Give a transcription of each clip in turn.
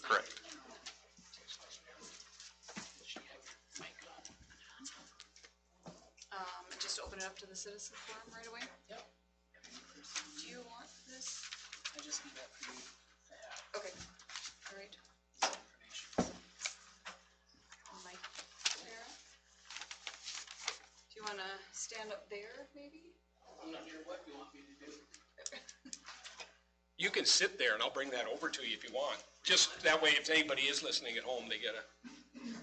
Correct. Just open it up to the citizen forum right away? Yep. Do you want this? I just need that for you to have Okay, all right. this information. Mike, Sarah? Do you want to stand up there, maybe? I'm not sure what you want me to do. You can sit there and I'll bring that over to you if you want. Just that way, if anybody is listening at home, they get a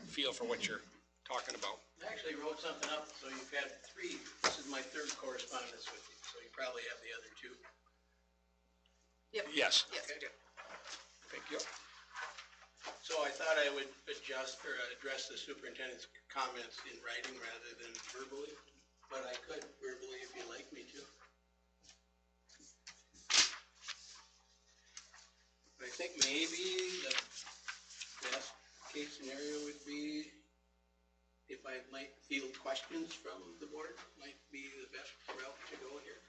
feel for what you're talking about. I actually wrote something up, so you've had 3. This is my 3rd correspondence with you, so you probably have the other 2. Yep. Yes. Yes, we do. Thank you. So I thought I would adjust or address the superintendent's comments in writing rather than verbally, but I could verbally if you'd like me to. I think maybe the best case scenario would be if I might field questions from the board, might be the best route to go here,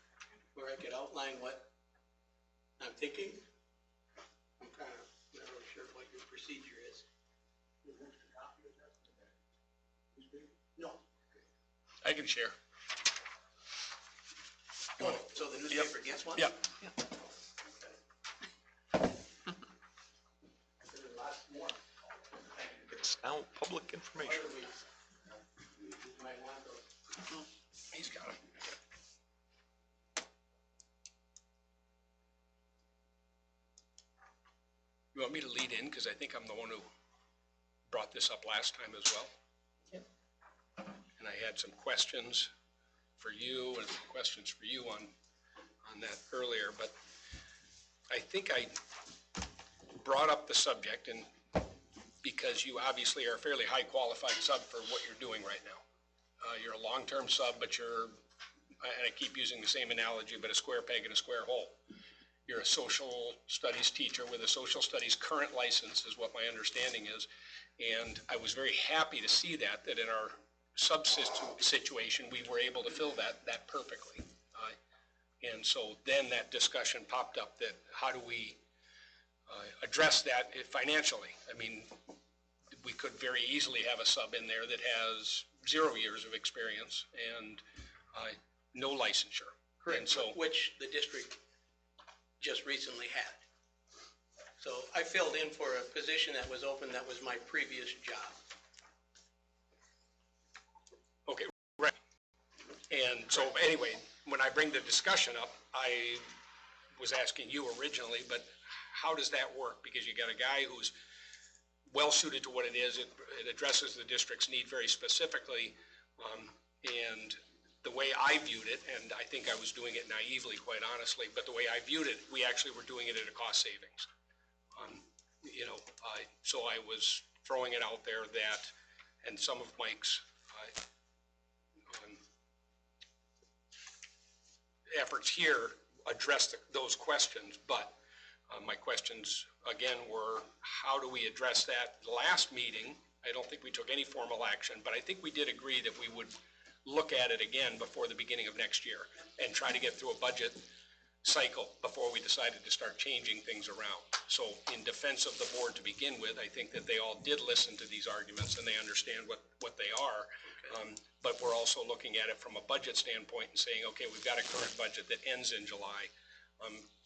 where I could outline what I'm thinking. I'm kind of not really sure what your procedure is. No. I can share. Oh, so the newspaper gets one? Yep. There's lots more. It's now public information. You might want those. He's got it. You want me to lead in, because I think I'm the one who brought this up last time as well? Yep. And I had some questions for you and some questions for you on that earlier, but I think I brought up the subject and because you obviously are a fairly high qualified sub for what you're doing right now. You're a long-term sub, but you're, and I keep using the same analogy, but a square peg in a square hole. You're a social studies teacher with a social studies current license is what my understanding is. And I was very happy to see that in our subsystem situation, we were able to fill that perfectly. And so then that discussion popped up that how do we address that financially? I mean, we could very easily have a sub in there that has 0 years of experience and no licensure. Correct. And so, which the district just recently had. So I filled in for a position that was open that was my previous job. okay, right. And so anyway, when I bring the discussion up, I was asking you originally, but how does that work? Because you got a guy who's well suited to what it is. It addresses the district's need very specifically. And the way I viewed it, and I think I was doing it naively, quite honestly, but the way I viewed it, we actually were doing it at a cost savings. So I was throwing it out there that, and some of Mike's efforts here addressed those questions, but my questions again were, how do we address that? The last meeting, I don't think we took any formal action, but I think we did agree that we would look at it again before the beginning of next year and try to get through a budget cycle before we decided to start changing things around. So in defense of the board to begin with, I think that they all did listen to these arguments and they understand what they are. Okay. But we're also looking at it from a budget standpoint and saying, okay, we've got a current budget that ends in July.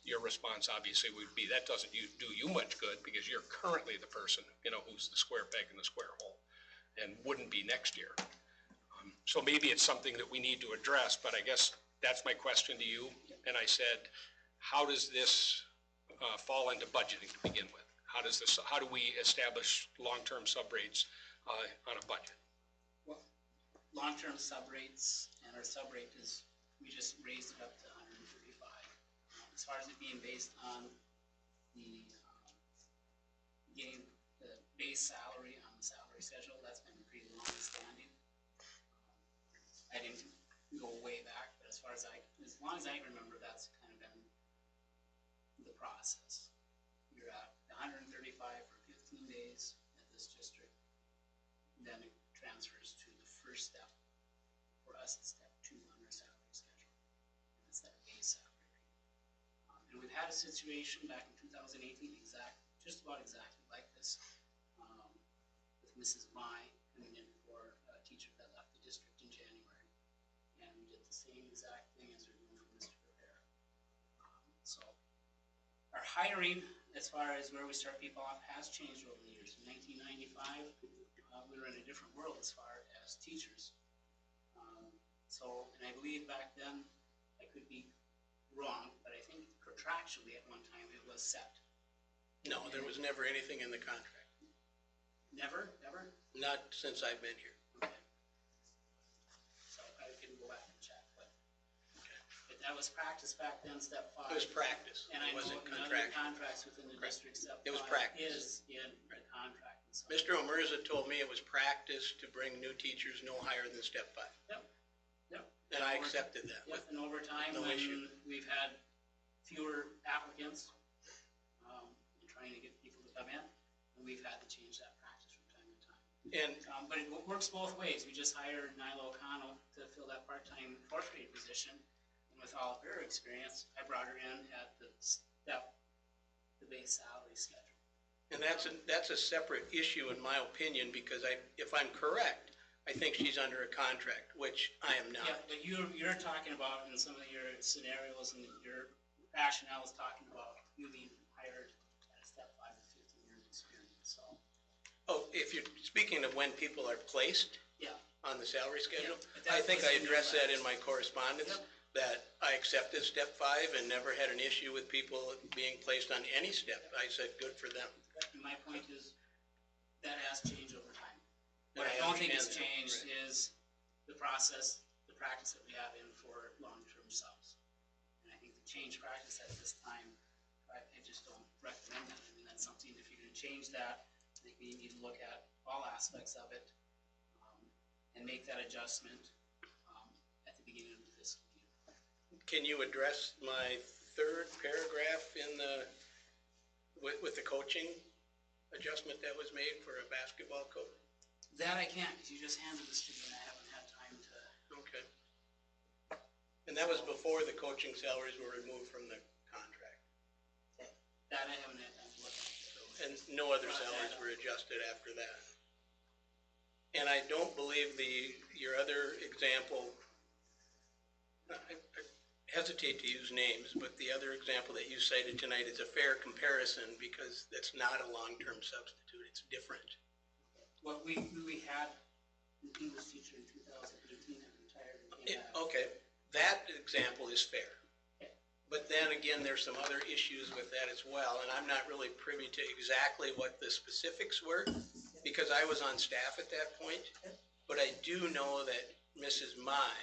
Your response obviously would be that doesn't do you much good because you're currently the person, who's the square peg in the square hole and wouldn't be next year. So maybe it's something that we need to address, but I guess that's my question to you. And I said, how does this fall into budgeting to begin with? How do we establish long-term sub rates on a budget? Well, long-term sub rates, and our sub rate is, we just raised it up to 135. As far as it being based on the getting the base salary on the salary schedule, that's been pretty long-standing. I didn't go way back, but as long as I can remember, that's kind of been the process. You're at 135 for 15 days at this district, then it transfers to the first step. For us, it's step 2 on our salary schedule, and it's that base salary rate. And we've had a situation back in 2018, just about exactly like this, with Mrs. Mai coming in for a teacher that left the district in January. And we did the same exact thing as we're doing for Mr. Rivera. So our hiring, as far as where we start people off, has changed over the years. In 1995, we were in a different world as far as teachers. And I believe back then, I could be wrong, but I think contractually at one time it was set. No, there was never anything in the contract. Never, ever? Not since I've been here. Okay. So I can go back and check, but that was practice back then, step 5. It was practice. And I It know wasn't in other contractual. contracts within the Correct. district, step 5 It was practice. is in the contract. And so. Mr. Omerza told me it was practice to bring new teachers no higher than step 5. Yep. And I accepted that. Yep, and over time, No when issue. we've had fewer applicants, and trying to get people to come in, and we've had to change that practice from time to time. And But it works both ways. We just hired Nyla O'Connell to fill that part-time fourth grade position, and with all of her experience, I brought her in at the base salary schedule. And that's a separate issue in my opinion, because if I'm correct, I think she's under a contract, which I am not. Yeah, but you're talking about in some of your scenarios and your rationale is talking about you being hired at a step 5 with 15 years experience, so. Oh, if you're speaking of when people are placed Yeah, on the salary schedule, Yeah, but that I think was I in your addressed that in letter. my correspondence, Yep. that I accepted step 5 and never had an issue with people being placed on any step. I said, good for them. and my point is, that has changed over time. And What I don't think has understand that, changed right. is the process, the practice that we have in for long-term subs. And I think the change practice at this time, I just don't recommend that. I mean, that's something, if you're gonna change that, I think we need to look at all aspects of it, and make that adjustment, at the beginning of the fiscal year. Can you address my third paragraph in with the coaching adjustment that was made for a basketball coach? That I can't, because you just handed this to me and I haven't had time to. Okay. And that was before the coaching salaries were removed from the contract. That I haven't had time to look at. And no other salaries were adjusted after that. And I don't believe your other example, I hesitate to use names, but the other example that you cited tonight is a fair comparison because that's not a long-term substitute, it's different. What we had an English teacher in 2018 that retired and came back. Okay, that example is fair. But then again, there's some other issues with that as well, and I'm not really privy to exactly what the specifics were because I was on staff at that point. But I do know that Mrs. Mai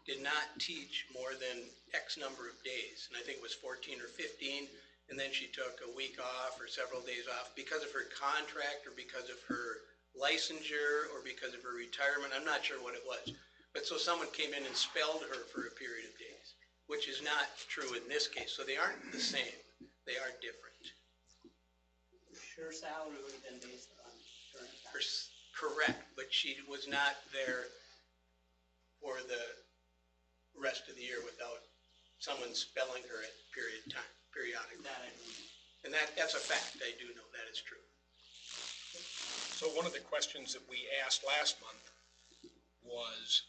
did not teach more than X number of days, and I think it was 14 or 15, and then she took a week off or several days off because of her contract or because of her licensure or because of her retirement. I'm not sure what it was. But so someone came in and spelled her for a period of days, which is not true in this case. So they aren't the same. They are different. Her salary would have been based on current tax. Correct, but she was not there for the rest of the year without someone spelling her at periodically. That I don't know. And that's a fact. I do know that is true. So one of the questions that we asked last month was,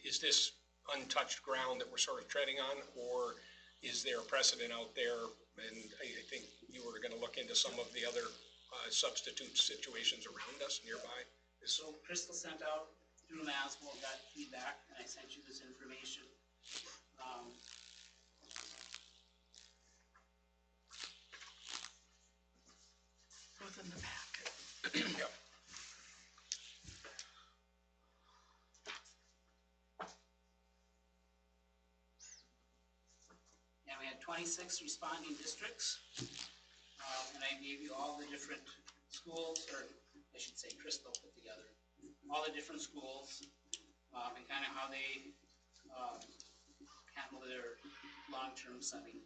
is this untouched ground that we're sort of treading on, or is there a precedent out there? And I think you were gonna look into some of the other substitute situations around us nearby. So Crystal sent out through Maswell, got feedback, and I sent you this information. Both in the packet. Yep. And we had 26 responding districts, and I gave you all the different schools, or I should say Crystal put together, all the different schools, and kind of how they handle their long-term subbing.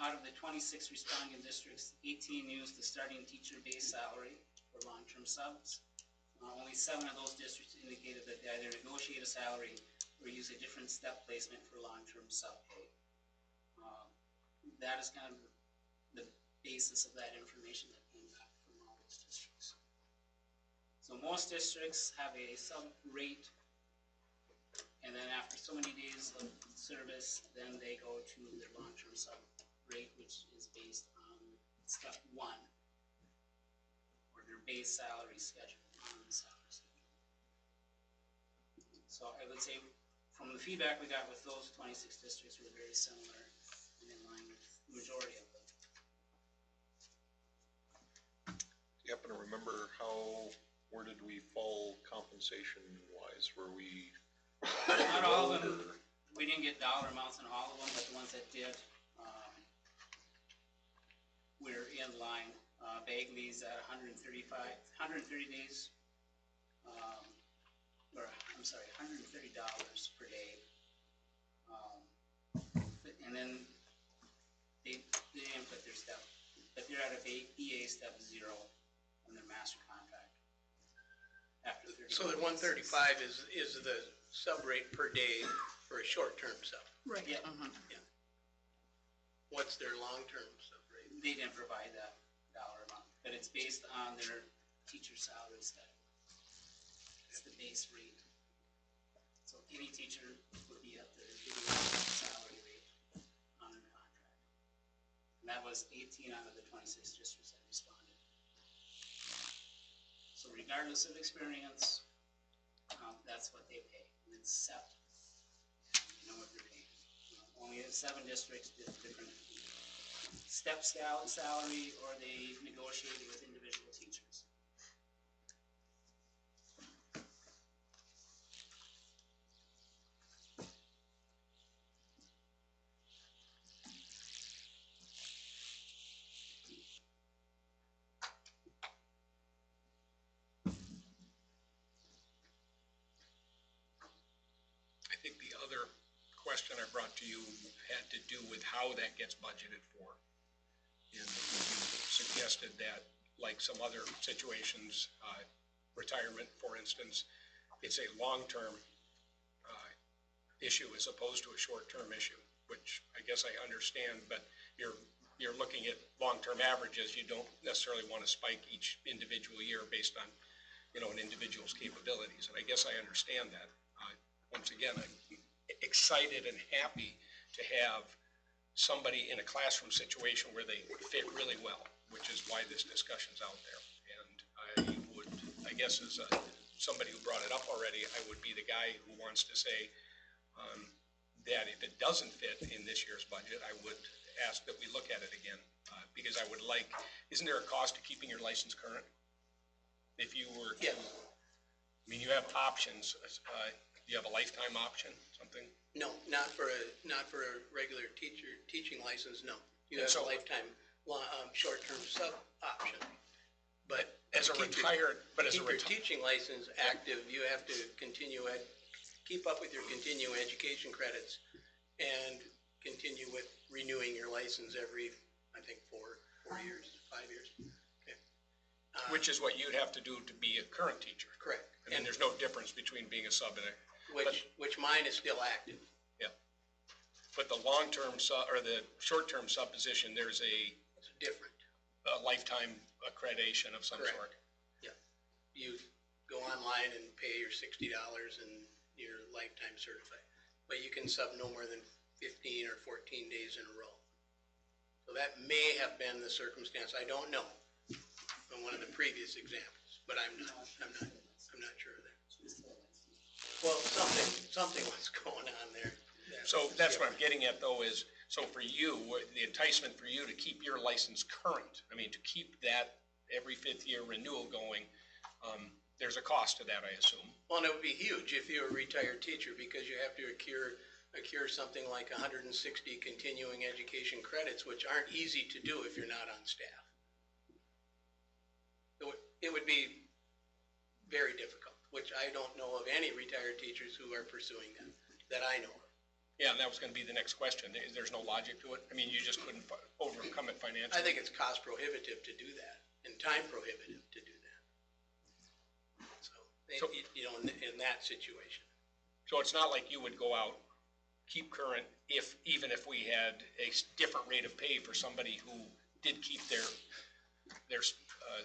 Out of the 26 responding districts, 18 used the starting teacher base salary for long-term subs. Only 7 of those districts indicated that they either negotiate a salary or use a different step placement for long-term sub pay. That is kind of the basis of that information that came back from all those districts. So most districts have a sub rate, and then after so many days of service, then they go to their long-term sub rate, which is based on step 1, or their base salary schedule on the salary schedule. So I would say from the feedback we got with those 26 districts, were very similar and in line with the majority of them. Do you happen to remember where did we fall compensation wise? Were we? Not all of them, we didn't get dollar amounts on all of them, but the ones that did, we're in line. Bagley's at 130 days, or I'm sorry, $130 per day. And then they didn't put their step, but they're at a EA step 0 on their master contract. After 30 So the days. 135 is the sub rate per day for a short-term sub. Right. Yeah. What's their long-term sub rate? They didn't provide that dollar amount, but it's based on their teacher salary schedule. It's the base rate. So any teacher would be at their salary rate on their contract. And that was 18 out of the 26 districts that responded. So regardless of experience, that's what they pay, and it's set. You know what they're paying. Only 7 districts did different step salary, or they negotiated with individual teachers. I think the other question I brought to you had to do with how that gets budgeted for. And you suggested that, like some other situations, retirement, for instance, it's a long-term issue as opposed to a short-term issue, which I guess I understand, but you're looking at long-term averages. You don't necessarily want to spike each individual year based on, an individual's capabilities, and I guess I understand that. Once again, I'm excited and happy to have somebody in a classroom situation where they fit really well, which is why this discussion's out there. And I guess as somebody who brought it up already, I would be the guy who wants to say that if it doesn't fit in this year's budget, I would ask that we look at it again, because I would like, isn't there a cost to keeping your license current? If you were to, Yes. I mean, you have options, you have a lifetime option, something? No, not for a regular teaching license, no. You And have so- a lifetime, short-term sub option. But As a keep your- retired, but as a keep your retired, teaching license active, you have to keep up with your continuing education credits and continue with renewing your license every, I think, 4 years, 5 years. Okay. which is what you'd have to do to be a current teacher. Correct. I mean, there's no difference between being a sub and a, Which mine is still active. but the long-term sub, or the short-term sub position, there's It's different. a lifetime accreditation of some Correct. sort. Yeah. You go online and pay your $60 and you're lifetime certified. But you can sub no more than 15 or 14 days in a row. So that may have been the circumstance, I don't know, on one of the previous examples, but I'm not sure of that. Well, something was going on there. So that's what I'm getting at, though, is, so for you, the enticement for you to keep your license current, I mean, to keep that every 5th year renewal going, there's a cost to that, I assume. Well, and it would be huge if you're a retired teacher, because you have to accrue something like 160 continuing education credits, which aren't easy to do if you're not on staff. It would be very difficult, which I don't know of any retired teachers who are pursuing that I know of. Yeah, and that was gonna be the next question. There's no logic to it? I mean, you just couldn't overcome it financially? I think it's cost prohibitive to do that and time prohibitive to do that. So, in that situation. So it's not like you would go out, keep current, even if we had a different rate of pay for somebody who did keep their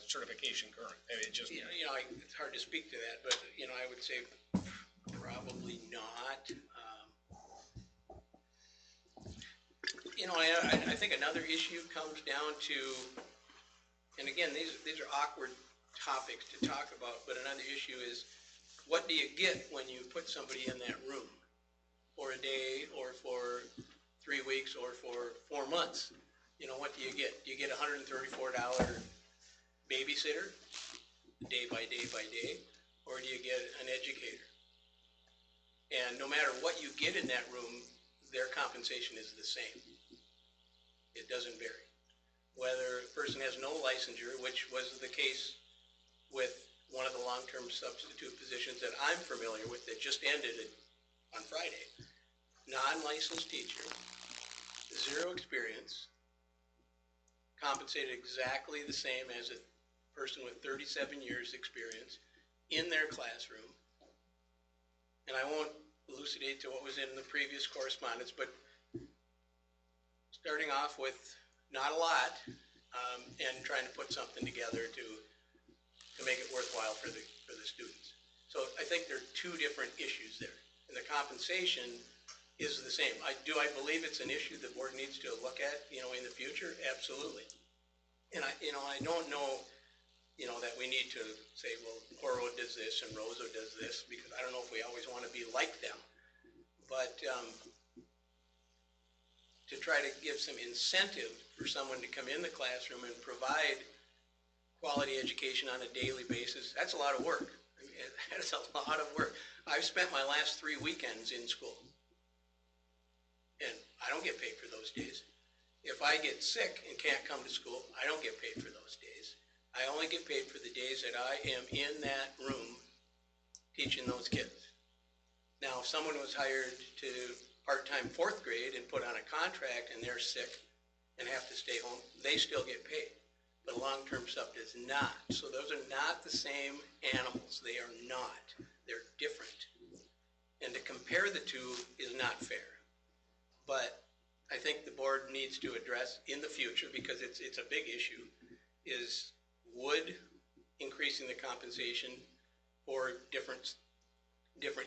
certification current. I mean, it just, It's hard to speak to that, but, I would say probably not. I think another issue comes down to, and again, these are awkward topics to talk about, but another issue is, what do you get when you put somebody in that room for a day or for 3 weeks or for 4 months? What do you get? Do you get $134 babysitter day by day by day, or do you get an educator? And no matter what you get in that room, their compensation is the same. It doesn't vary. Whether a person has no licensure, which was the case with one of the long-term substitute positions that I'm familiar with that just ended on Friday. Non-licensed teacher, 0 experience, compensated exactly the same as a person with 37 years experience in their classroom. And I won't elucidate to what was in the previous correspondence, but starting off with not a lot, and trying to put something together to make it worthwhile for the students. So I think there are 2 different issues there. And the compensation is the same. Do I believe it's an issue the board needs to look at, in the future? Absolutely. And I don't know, that we need to say, well, Horo does this and Rosa does this, because I don't know if we always want to be like them. But to try to give some incentive for someone to come in the classroom and provide quality education on a daily basis, that's a lot of work. I mean, that is a lot of work. I've spent my last 3 weekends in school, and I don't get paid for those days. If I get sick and can't come to school, I don't get paid for those days. I only get paid for the days that I am in that room teaching those kids. Now, if someone was hired to part-time 4th grade and put on a contract and they're sick and have to stay home, they still get paid. But a long-term sub does not. So those are not the same animals. They are not. They're different. And to compare the 2 is not fair. But I think the board needs to address in the future, because it's a big issue, is would increasing the compensation for different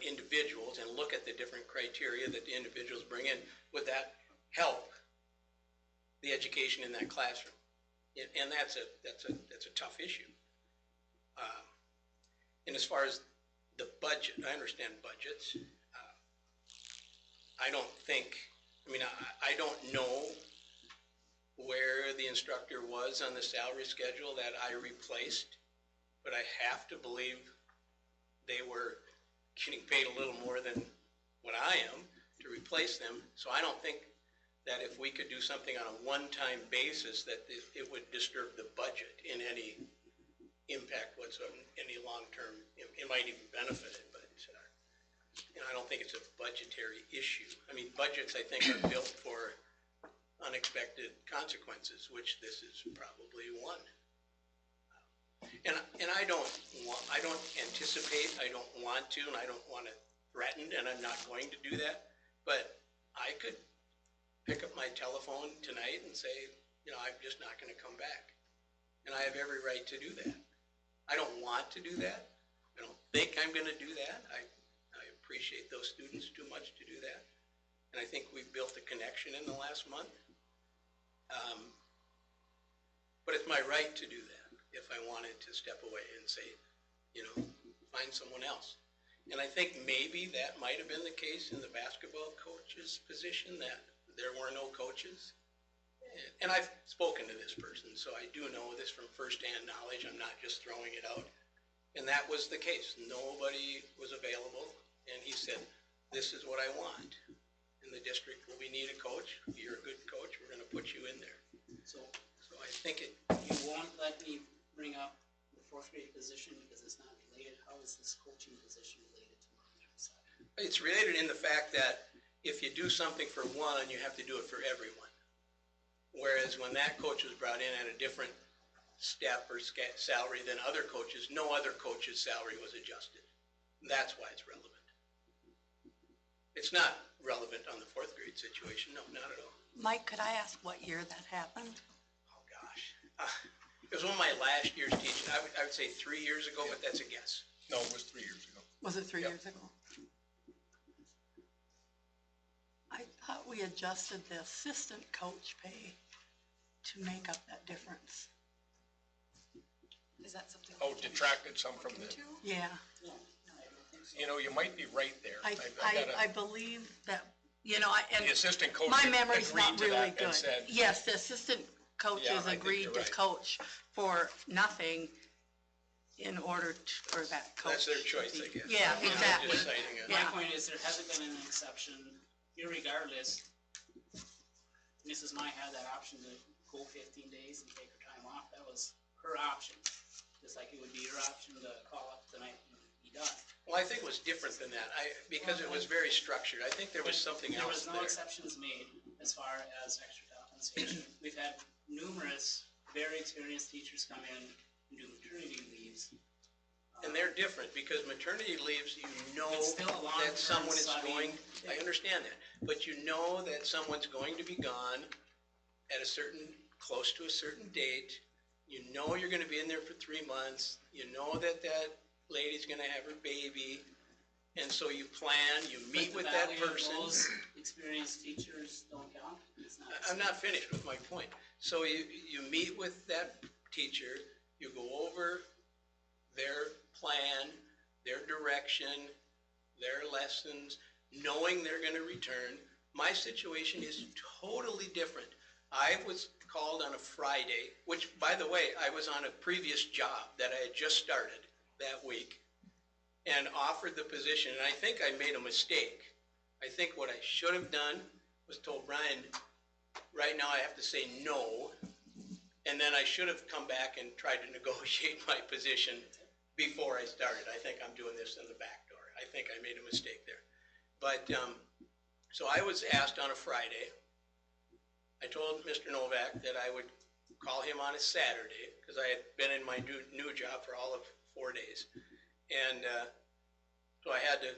individuals and look at the different criteria that the individuals bring in, would that help the education in that classroom? And that's a tough issue. And as far as the budget, I understand budgets. I don't know where the instructor was on the salary schedule that I replaced, but I have to believe they were getting paid a little more than what I am to replace them. So I don't think that if we could do something on a one-time basis, that it would disturb the budget in any impact whatsoever, any long-term. It might even benefit it, but I don't think it's a budgetary issue. I mean, budgets, I think, are built for unexpected consequences, which this is probably one. And I don't anticipate, I don't want to, and I don't want to threaten, and I'm not going to do that, but I could pick up my telephone tonight and say, I'm just not going to come back. And I have every right to do that. I don't want to do that. I don't think I'm going to do that. I appreciate those students too much to do that. And I think we've built a connection in the last month. But it's my right to do that if I wanted to step away and say, find someone else. And I think maybe that might have been the case in the basketball coach's position, that there were no coaches. And I've spoken to this person, so I do know this from firsthand knowledge. I'm not just throwing it out. And that was the case. Nobody was available. And he said, this is what I want. In the district, we need a coach. You're a good coach. We're going to put you in there. So I think You won't let me bring up the 4th grade position because it's not related. How is this coaching position related to long-term sub? It's related in the fact that if you do something for one, you have to do it for everyone. Whereas when that coach was brought in at a different step or salary than other coaches, no other coach's salary was adjusted. That's why it's relevant. It's not relevant on the 4th grade situation. No, not at all. Mike, could I ask what year that happened? Oh, my last year's teaching, I would say 3 years ago, but that's a guess. No, it was 3 years ago. Was it 3 Yep. years ago? I thought we adjusted the assistant coach pay to make up that difference. Is that something? Oh, detracted some from the, Yeah, No, I don't think so. you know, you might be right there. I gotta- believe that, you know, The and assistant coach my memory's agreed not to really that and good. said, Yes, the assistant Yeah, coaches I think agreed you're to right. coach for nothing in order for that coach. That's their choice, I guess. Yeah, I'm not exactly. just citing it. My Yeah. point is, there hasn't been an exception, irregardless. Mrs. Mai had that option to go 15 days and take her time off, that was her option. Just like it would be your option to call up tonight and be done. Well, I think it was different than that, because it was very structured. I think there was something There else was no there. exceptions made as far as extra compensation. We've had numerous very experienced teachers come in and do maternity leaves. And they're different, because maternity leaves, you know It's still a long-term that someone is study. going, I understand that, but you know that someone's going to be gone at a certain, close to a certain date. You know you're gonna be in there for 3 months, you know that that lady's gonna have her baby, and so you plan, you meet with that person. Those experienced teachers don't count? It's not- I'm not finished with my point. So you meet with that teacher, you go over their plan, their direction, their lessons, knowing they're gonna return. My situation is totally different. I was called on a Friday, which, by the way, I was on a previous job that I had just started that week, and offered the position, and I think I made a mistake. I think what I should have done was told Brian, right now I have to say no, and then I should have come back and tried to negotiate my position before I started. I think I'm doing this in the back door. I think I made a mistake there. But, so I was asked on a Friday. I told Mr. Novak that I would call him on a Saturday, because I had been in my new job for all of 4 days. And so I had to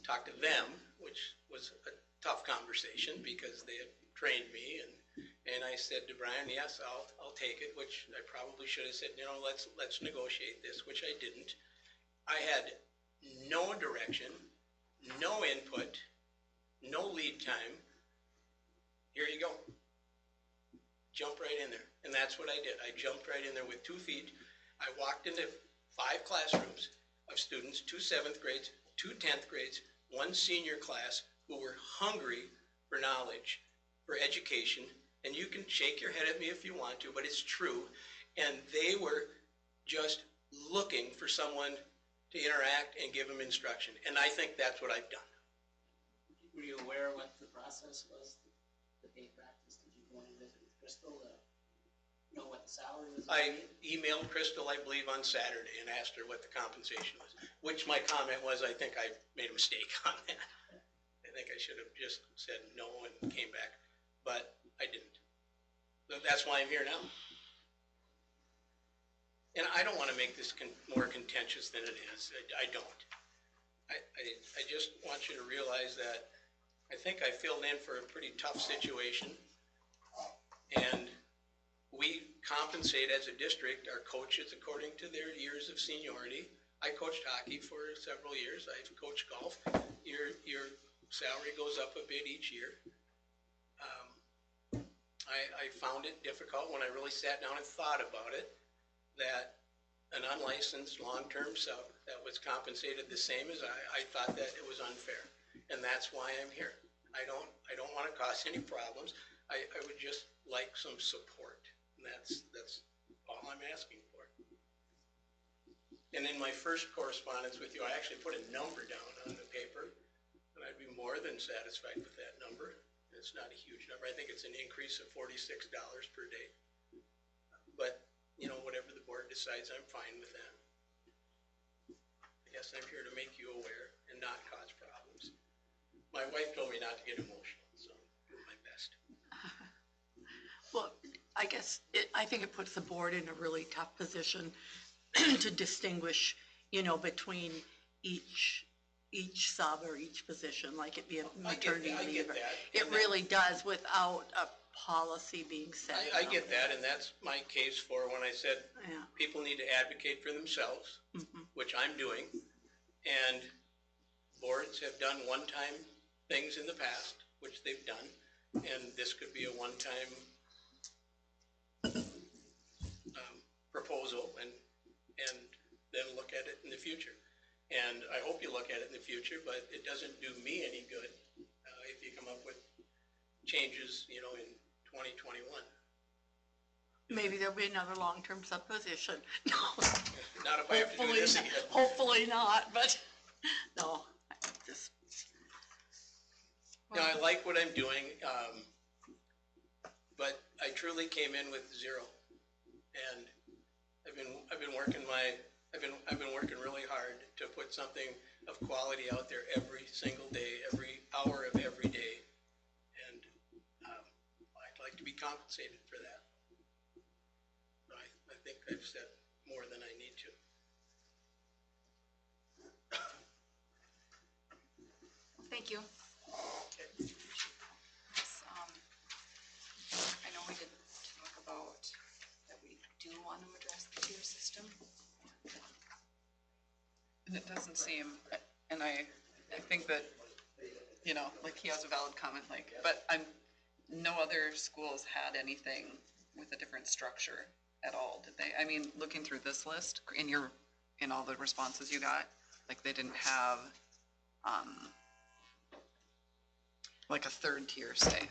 talk to them, which was a tough conversation, because they had trained me. And I said to Brian, yes, I'll take it, which I probably should have said, you know, let's negotiate this, which I didn't. I had no direction, no input, no lead time. Here you go. Jump right in there. And that's what I did. I jumped right in there with 2 feet. I walked into 5 classrooms of students, 2 7th grades, 2 10th grades, 1 senior class, who were hungry for knowledge, for education. And you can shake your head at me if you want to, but it's true. And they were just looking for someone to interact and give them instruction. And I think that's what I've done. Were you aware what the process was, the pay practice? Did you go in and visit with Crystal to know what the salary was? I emailed Crystal, I believe, on Saturday and asked her what the compensation was, which my comment was, I think I made a mistake on that. I think I should have just said no and came back, but I didn't. So that's why I'm here now. And I don't want to make this more contentious than it is. I don't. I just want you to realize that I think I filled in for a pretty tough situation. And we compensate as a district our coaches according to their years of seniority. I coached hockey for several years. I've coached golf. Your salary goes up a bit each year. I found it difficult when I really sat down and thought about it, that an unlicensed long-term sub that was compensated the same as I thought that it was unfair. And that's why I'm here. I don't want to cause any problems. I would just like some support. And that's all I'm asking for. And in my first correspondence with you, I actually put a number down on the paper, and I'd be more than satisfied with that number. It's not a huge number. I think it's an increase of $46 per day. But, you know, whatever the board decides, I'm fine with that. I guess I'm here to make you aware and not cause problems. My wife told me not to get emotional, so I'm doing my best. Well, I guess, I think it puts the board in a really tough position to distinguish, you know, between each sub or each position, like it be a maternity I leave. get that. It really does, without a policy being set. I get that, and that's my case for when I said Yeah. people need to advocate for themselves, which I'm doing. And boards have done one-time things in the past, which they've done, and this could be a one-time proposal, and then look at it in the future. And I hope you look at it in the future, but it doesn't do me any good if you come up with changes, you know, in 2021. Maybe there'll be another long-term subposition. No, Not if I have to do hopefully, this again. hopefully not, but no, I just, No, I like what I'm doing, but I truly came in with zero, and I've been working really hard to put something of quality out there every single day, every hour of every day, and I'd like to be compensated for that. I think I've said more than I need to. Thank you. Yes, I know we did talk about that we do want to address the tier system. And it doesn't seem, and I think that, you know, like he has a valid comment, like, but no other schools had anything with a different structure at all, did they? I mean, looking through this list, in all the responses you got, like they didn't have, like a third tier, say,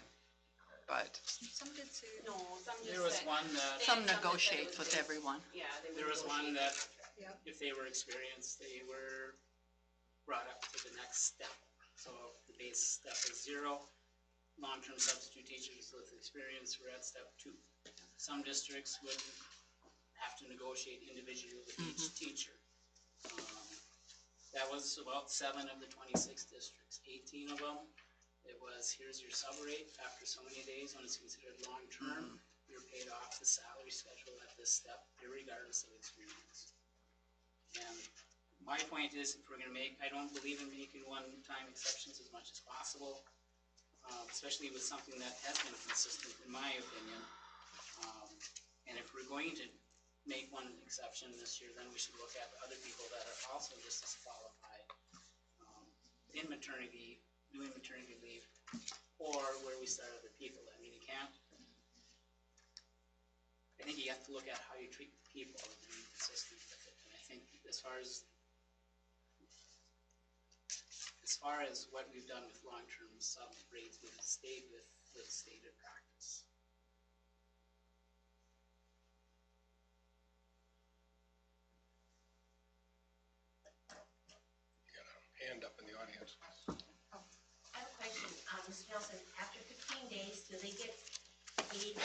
but. Some did say. No, some just There was said- one that, some that said it negotiates was with based- everyone. Yeah, they would there was one negotiate. that if they were experienced, they were brought up to the next step. So if the base step is 0, long-term substitute teachers with experience were at step 2. Some districts would have to negotiate individually with each teacher. That was about 7 of the 26 districts. 18 of them, it was, here's your sub rate after so many days when it's considered long-term. You're paid off the salary schedule at this step, irregardless of experience. And my point is, if we're gonna I don't believe in making one-time exceptions as much as possible, especially with something that has been consistent, in my opinion. And if we're going to make one exception this year, then we should look at other people that are also just as qualified in maternity, doing maternity leave, or where we start other people. I mean, you can't, I think you have to look at how you treat people and be consistent with it. And I think as far as what we've done with long-term sub rates, we've stayed with the stated practice. You got a hand up in the audience. I have a question, Mr. Nelson, after 15 days, do they get paid?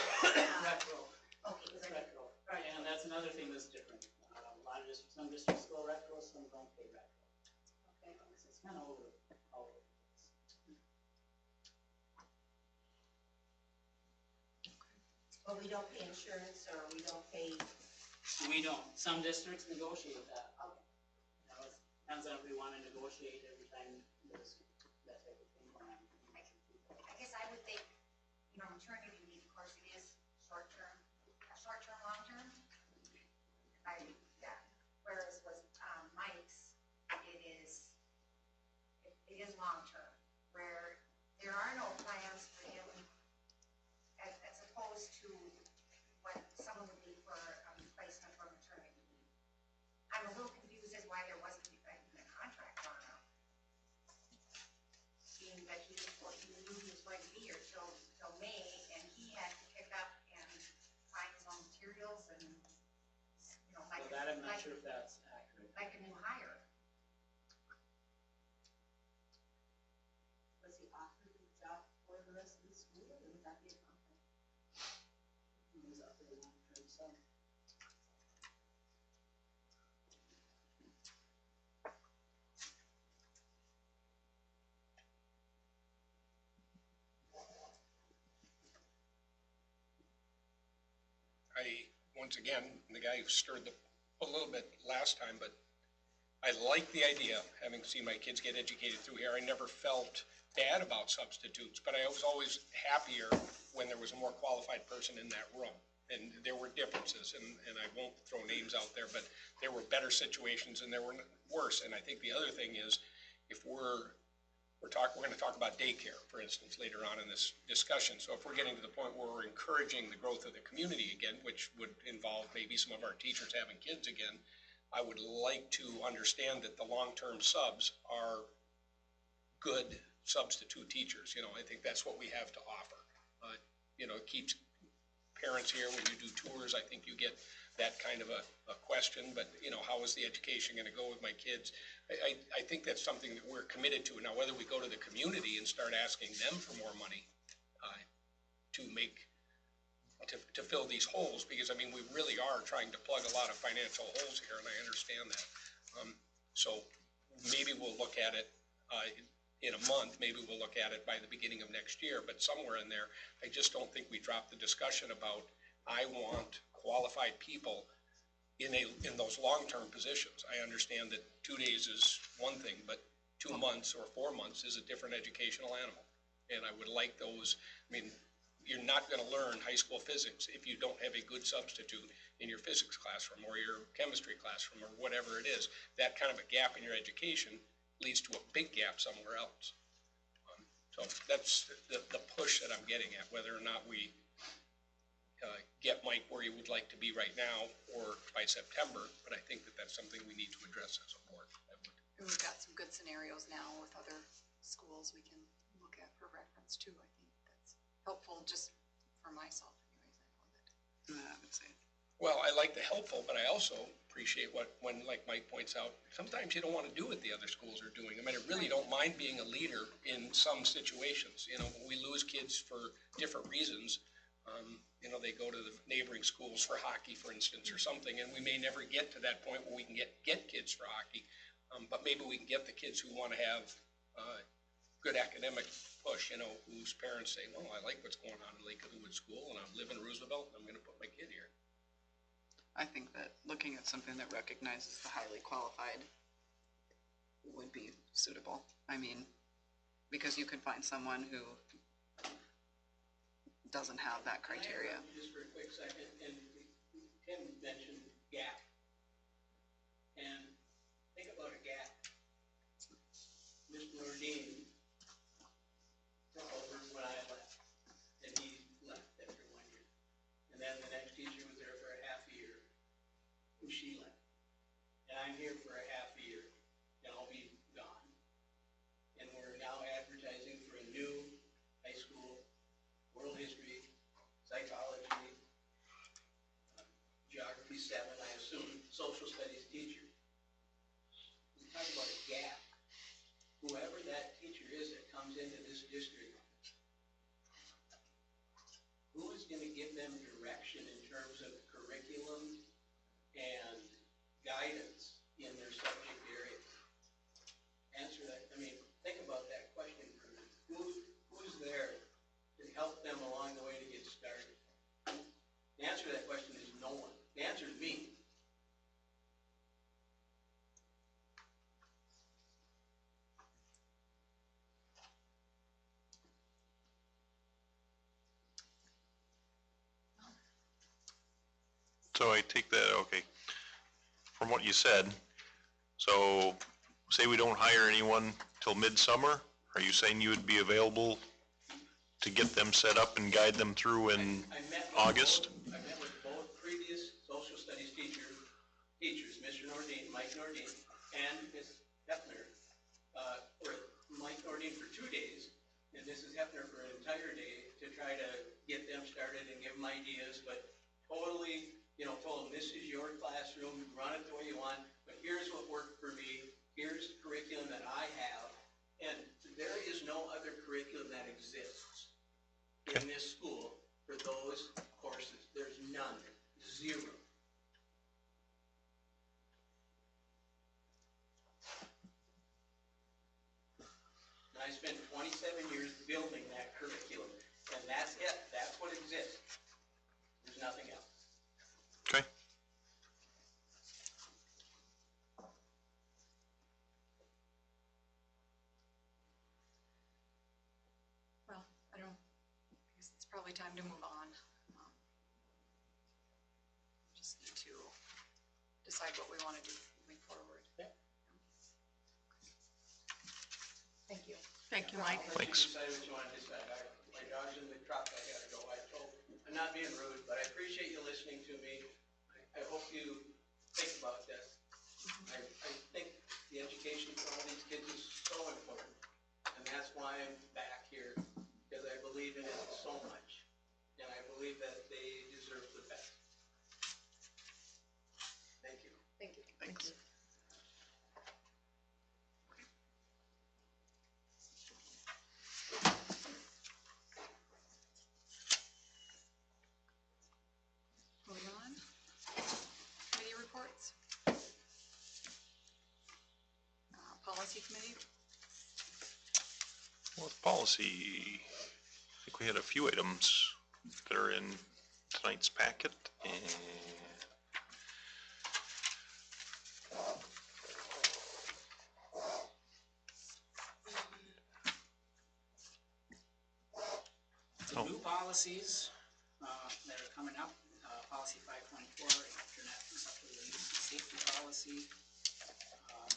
Retro. Okay, is that Retro. right? And that's another thing that's different. A lot of districts, some districts go retro, some don't pay retro. Okay. It's kind of all over the place. But we don't pay insurance, or we don't pay, We don't. Some districts negotiate that. okay. Now, it depends on if we want to negotiate every time there's that type of thing going on. I guess I would think, you know, maternity leave, of course, it is short-term, long-term. Yeah, whereas with Mike's, it is long-term, where there are no plans for him as opposed to what someone would be for a replacement for maternity leave. I'm a little confused as why there wasn't even a contract drawn up. Being that he knew he was going to be here till May, and he had to pick up and find his own materials and, you know, So that, I'm not sure if that's accurate. like a new hire. Was he offered the job for the rest of the school, or would that be a contract? It was up there long-term sub. Once again, the guy who stirred a little bit last time, but I like the idea, having seen my kids get educated through here. I never felt bad about substitutes, but I was always happier when there was a more qualified person in that room. And there were differences, and I won't throw names out there, but there were better situations and there were worse. And I think the other thing is, if we're going to talk about daycare, for instance, later on in this discussion. So if we're getting to the point where we're encouraging the growth of the community again, which would involve maybe some of our teachers having kids again, I would like to understand that the long-term subs are good substitute teachers. I think that's what we have to offer. It keeps parents here. When you do tours, I think you get that kind of a question, but how is the education going to go with my kids? I think that's something that we're committed to. Now, whether we go to the community and start asking them for more money to fill these holes, because we really are trying to plug a lot of financial holes here, and I understand that. So maybe we'll look at it in a month, maybe we'll look at it by the beginning of next year, but somewhere in there, I just don't think we dropped the discussion about, I want qualified people in those long-term positions. I understand that 2 days is one thing, but 2 months or 4 months is a different educational animal. And I would like those, you're not gonna learn high school physics if you don't have a good substitute in your physics classroom or your chemistry classroom or whatever it is. That kind of a gap in your education leads to a big gap somewhere else. So that's the push that I'm getting at, whether or not we get Mike where he would like to be right now or by September, but I think that that's something we need to address as a board. And we've got some good scenarios now with other schools we can look at for reference too. I think that's helpful just for myself anyways. I know that. I would say. Well, I like the helpful, but I also appreciate when, like Mike points out, sometimes you don't want to do what the other schools are doing. I really don't mind being a leader in some situations. We lose kids for different reasons. They go to the neighboring schools for hockey, for instance, or something, and we may never get to that point where we can get kids for hockey. But maybe we can get the kids who want to have good academic push, whose parents say, well, I like what's going on in Lake Cahooga School, and I live in Roosevelt, and I'm going to put my kid here. I think that looking at something that recognizes the highly qualified would be suitable. Because you could find someone who doesn't have that criteria. Just for a quick second, and Tim mentioned gap. And think about a gap. Mr. Nordine took over when I left, and he left after 1 year. And then the next teacher was there for a half a year, and she left. And I'm here for a half a year, and I'll be gone. And we're now advertising for a new high school, world history, psychology, geography 7, I assume, social studies teacher. We talk about a gap. Whoever that teacher is that comes into this district, who is going to give them direction in terms of curriculum and guidance in their subject area? Answer that. Think about that question for a minute. Who's there to help them along the way to get started? The answer to that question is no one. The answer is me. So I take that, okay, from what you said, so say we don't hire anyone till midsummer, are you saying you would be available to get them set up and guide them through in August? I met with both previous social studies teachers, Mr. Nordine, Mike Nordine, and Ms. Hefner, or Mike Nordine for 2 days, and Mrs. Hefner for an entire day to try to get them started and give them ideas, but totally, told them this is your classroom, run it the way you want, but here's what worked for me, here's the curriculum that I have, and there is no other curriculum that exists in this school for those courses. There's none, zero. And I spent 27 years building that curriculum, and that's it. That's what exists. There's nothing else. Okay. Well, I guess it's probably time time to move on. Just need to decide what we want to do moving forward. Yeah. Thank you. Thank you, Mike. Thanks. Decide what you want to decide. My dog's in the truck, I gotta go. I'm not being rude, but I appreciate you listening to me. I hope you think about this. I think the education for all these kids is so important, and that's why I'm back here, because I believe in it so much, and I believe that they deserve the best. Thank you. Thank you. Thanks. Moving on. Committee reports. Policy committee. Well, policy, I think we had a few items that are in tonight's packet, and Some new policies, that are coming up, policy 524, internet acceptable use and safety policy. I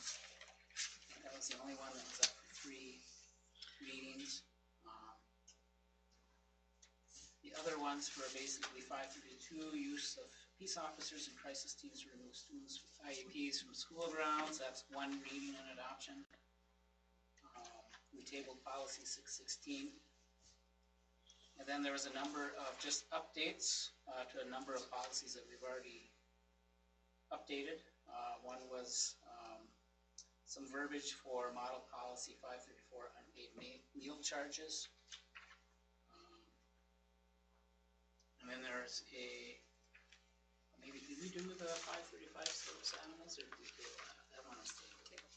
think that was the only one that was up for 3 readings. The other ones were basically 532, use of peace officers and crisis teams to remove students with IEPs from school grounds. That's 1 reading and adoption. We tabled policy 616. And then there was a number of just updates to a number of policies that we've already updated. One was some verbiage for model policy 534, unpaid meal charges. And then there's maybe, did we do the 535 service animals, or did we do that? That one was tabled.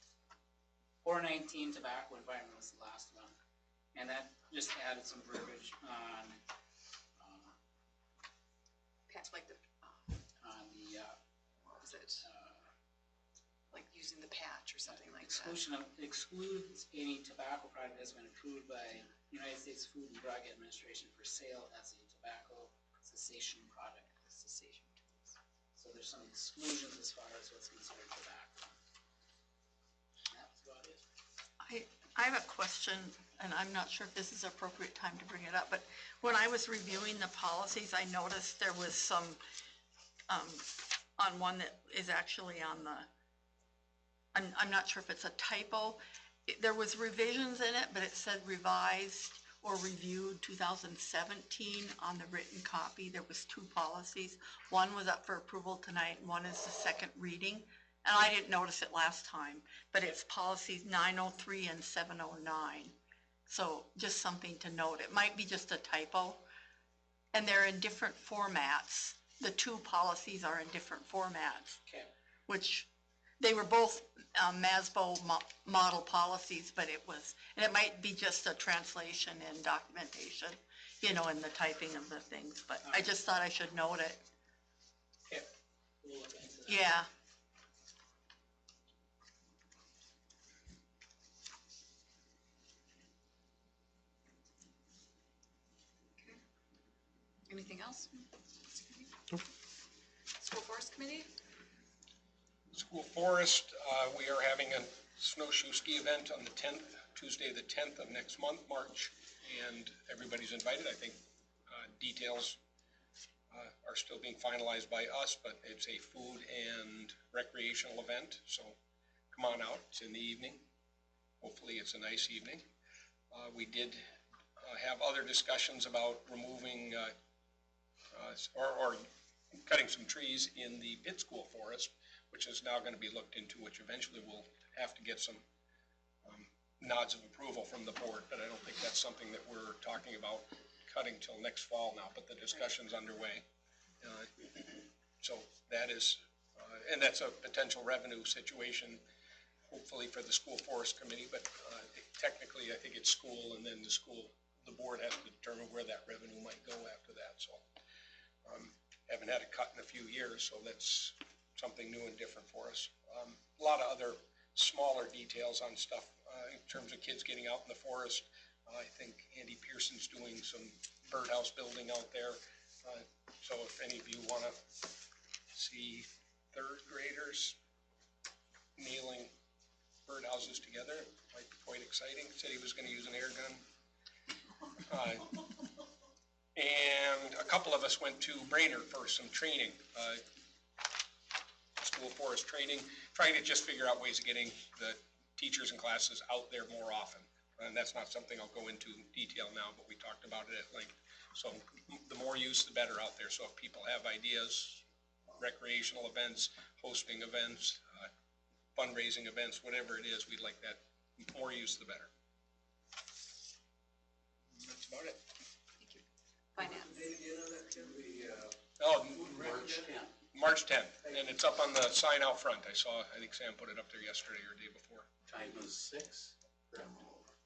419 tobacco environment was the last one. And that just added some verbiage on Like the, what was it? Like using the patch or something like that. excludes any tobacco product that's been approved by United States Food and Drug Administration for sale as a tobacco cessation product. Cessation tools. So there's some exclusions as far as what's considered tobacco. And that's about it. I have a question, and I'm not sure if this is appropriate time to bring it up, but when I was reviewing the policies, I noticed there was some, on one that is actually on the, I'm not sure if it's a typo. There was revisions in it, but it said revised or reviewed 2017 on the written copy. There was 2 policies. One was up for approval tonight, and one is the second reading. And I didn't notice it last time, but it's policies 903 and 709. So just something to note. It might be just a typo. And they're in different formats. The 2 policies are in different formats, Okay. which they were both MASBO model policies, but and it might be just a translation and documentation, in the typing of the things. But I just thought I should note it. Okay. We'll look into that. Yeah. Anything else? School Forest Committee? School Forest, we are having a snowshoe ski event on the 10th, Tuesday the 10th of next month, March, and everybody's invited. I think details are still being finalized by us, but it's a food and recreational event, so come on out. It's in the evening. Hopefully it's a nice evening. We did have other discussions about removing or cutting some trees in the pit school forest, which is now going to be looked into, which eventually we'll have to get some nods of approval from the board, but I don't think that's something that we're talking about cutting till next fall now, but the discussion's underway. So that is, and that's a potential revenue situation, hopefully for the School Forest Committee, but technically I think it's school, and then the board has to determine where that revenue might go after that, so. Haven't had a cut in a few years, so that's something new and different for us. A lot of other smaller details on stuff in terms of kids getting out in the forest. I think Andy Pearson's doing some birdhouse building out there. So if any of you want to see third graders nailing birdhouses together, it might be quite exciting. Said he was going to use an air gun. And a couple of us went to Brainerd for some training, school forest training, trying to just figure out ways of getting the teachers and classes out there more often. And that's not something I'll go into in detail now, but we talked about it at length. So the more use, the better out there. So if people have ideas, recreational events, hosting events, fundraising events, whatever it is, we'd like that. The more use, the better. That's about it. Thank you. Finance. Oh, March 10th. March 10th, and it's up on the sign out front. I think Sam put it up there yesterday or the day before. Time was 6?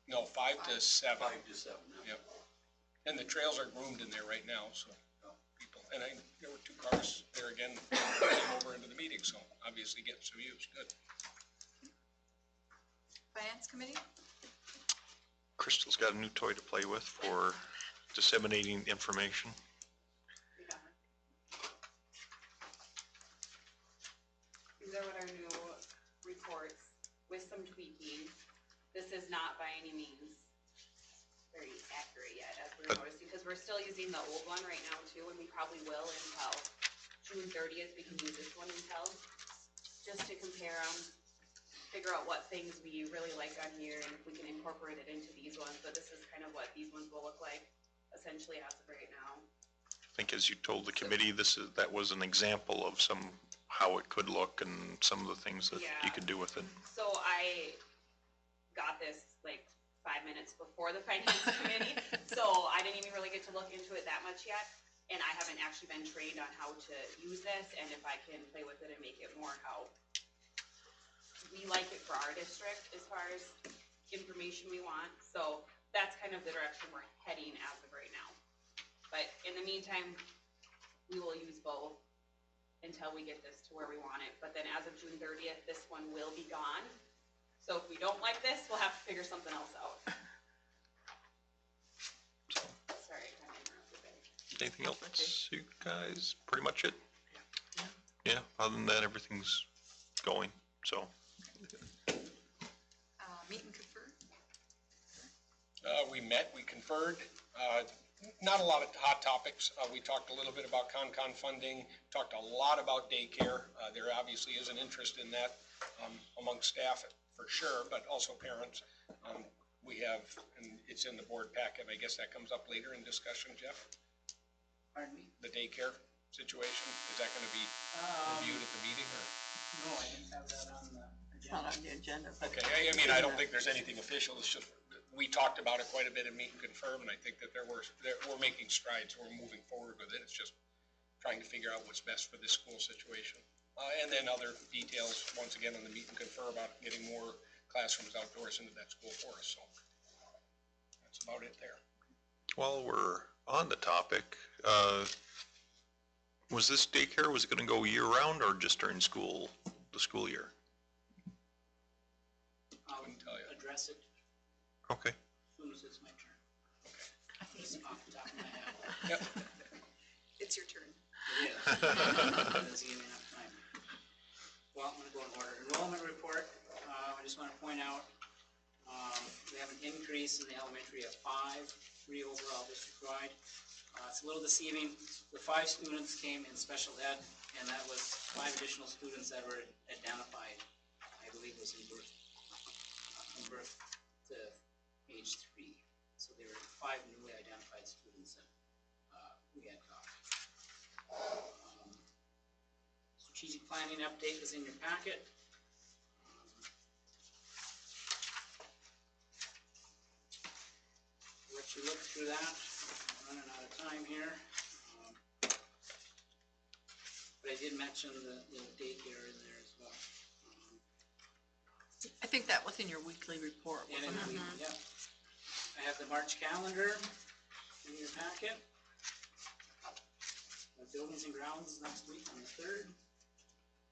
No, 5 to 7. 5 to 7. Yep. And the trails are groomed in there right now, so people, and there were 2 cars there again, came over into the meeting, so obviously getting some use, good. Finance committee? Crystal's got a new toy to play with for disseminating information. These are what our new reports with some tweaking. This is not by any means very accurate yet, as we're noticing, because we're still using the old one right now too, and we probably will until June 30th. We can use this one until, just to compare them, figure out what things we really like on here, and if we can incorporate it into these ones. But this is kind of what these ones will look like, essentially as of right now. I think as you told the committee, that was an example of how it could look and some of the things that you could do with it. So I got this like 5 minutes before the finance committee, so I didn't even really get to look into it that much yet. And I haven't actually been trained on how to use this and if I can play with it and make it more how we like it for our district as far as information we want. So that's kind of the direction we're heading as of right now. But in the meantime, we will use both until we get this to where we want it. But then as of June 30th, this one will be gone. So if we don't like this, we'll have to figure something else out. Sorry, I kind of interrupted there. Anything else, you guys? Pretty much it? Yeah, other than that, everything's going, so. Meet and confer? We met, we conferred, not a lot of hot topics. We talked a little bit about con funding, talked a lot about daycare. There obviously is an interest in that among staff for sure, but also parents. We have, and it's in the board packet, I guess that comes up later in discussion, Jeff? Pardon me? The daycare situation, is that gonna be reviewed at the meeting or? No, I didn't have that on the It's not agenda. on the agenda, but. Okay, I mean, I don't think there's anything official, it's just, we talked about it quite a bit in Meet and Confirm, and I think that we're making strides, we're moving forward with it, it's just trying to figure out what's best for this school situation. And then other details, once again, on the Meet and Confer about getting more classrooms outdoors into that school for us, so that's about it there. While we're on the topic, was this daycare, was it gonna go year-round or just during the school year? I'll Couldn't tell you. address it Okay. as soon as it's my turn. Okay. Just off the top of my head. Yep. It's your turn. It is. Doesn't give me enough time. Well, I'm gonna go in order. Enrollment report, I just wanna point out, we have an increase in the elementary of 3 overall district-wide. It's a little deceiving. The 5 students came in special ed, and that was 5 additional students that were identified, I believe was in birth, from birth to age 3. So there were 5 newly identified students that we had caught. Strategic planning update was in your packet. Let you look through that. I'm running out of time here. But I did mention the daycare in there as well. I think that was in your weekly report, And wasn't in it? the, yeah. I have the March calendar in your packet. The buildings and grounds next week on the 3rd.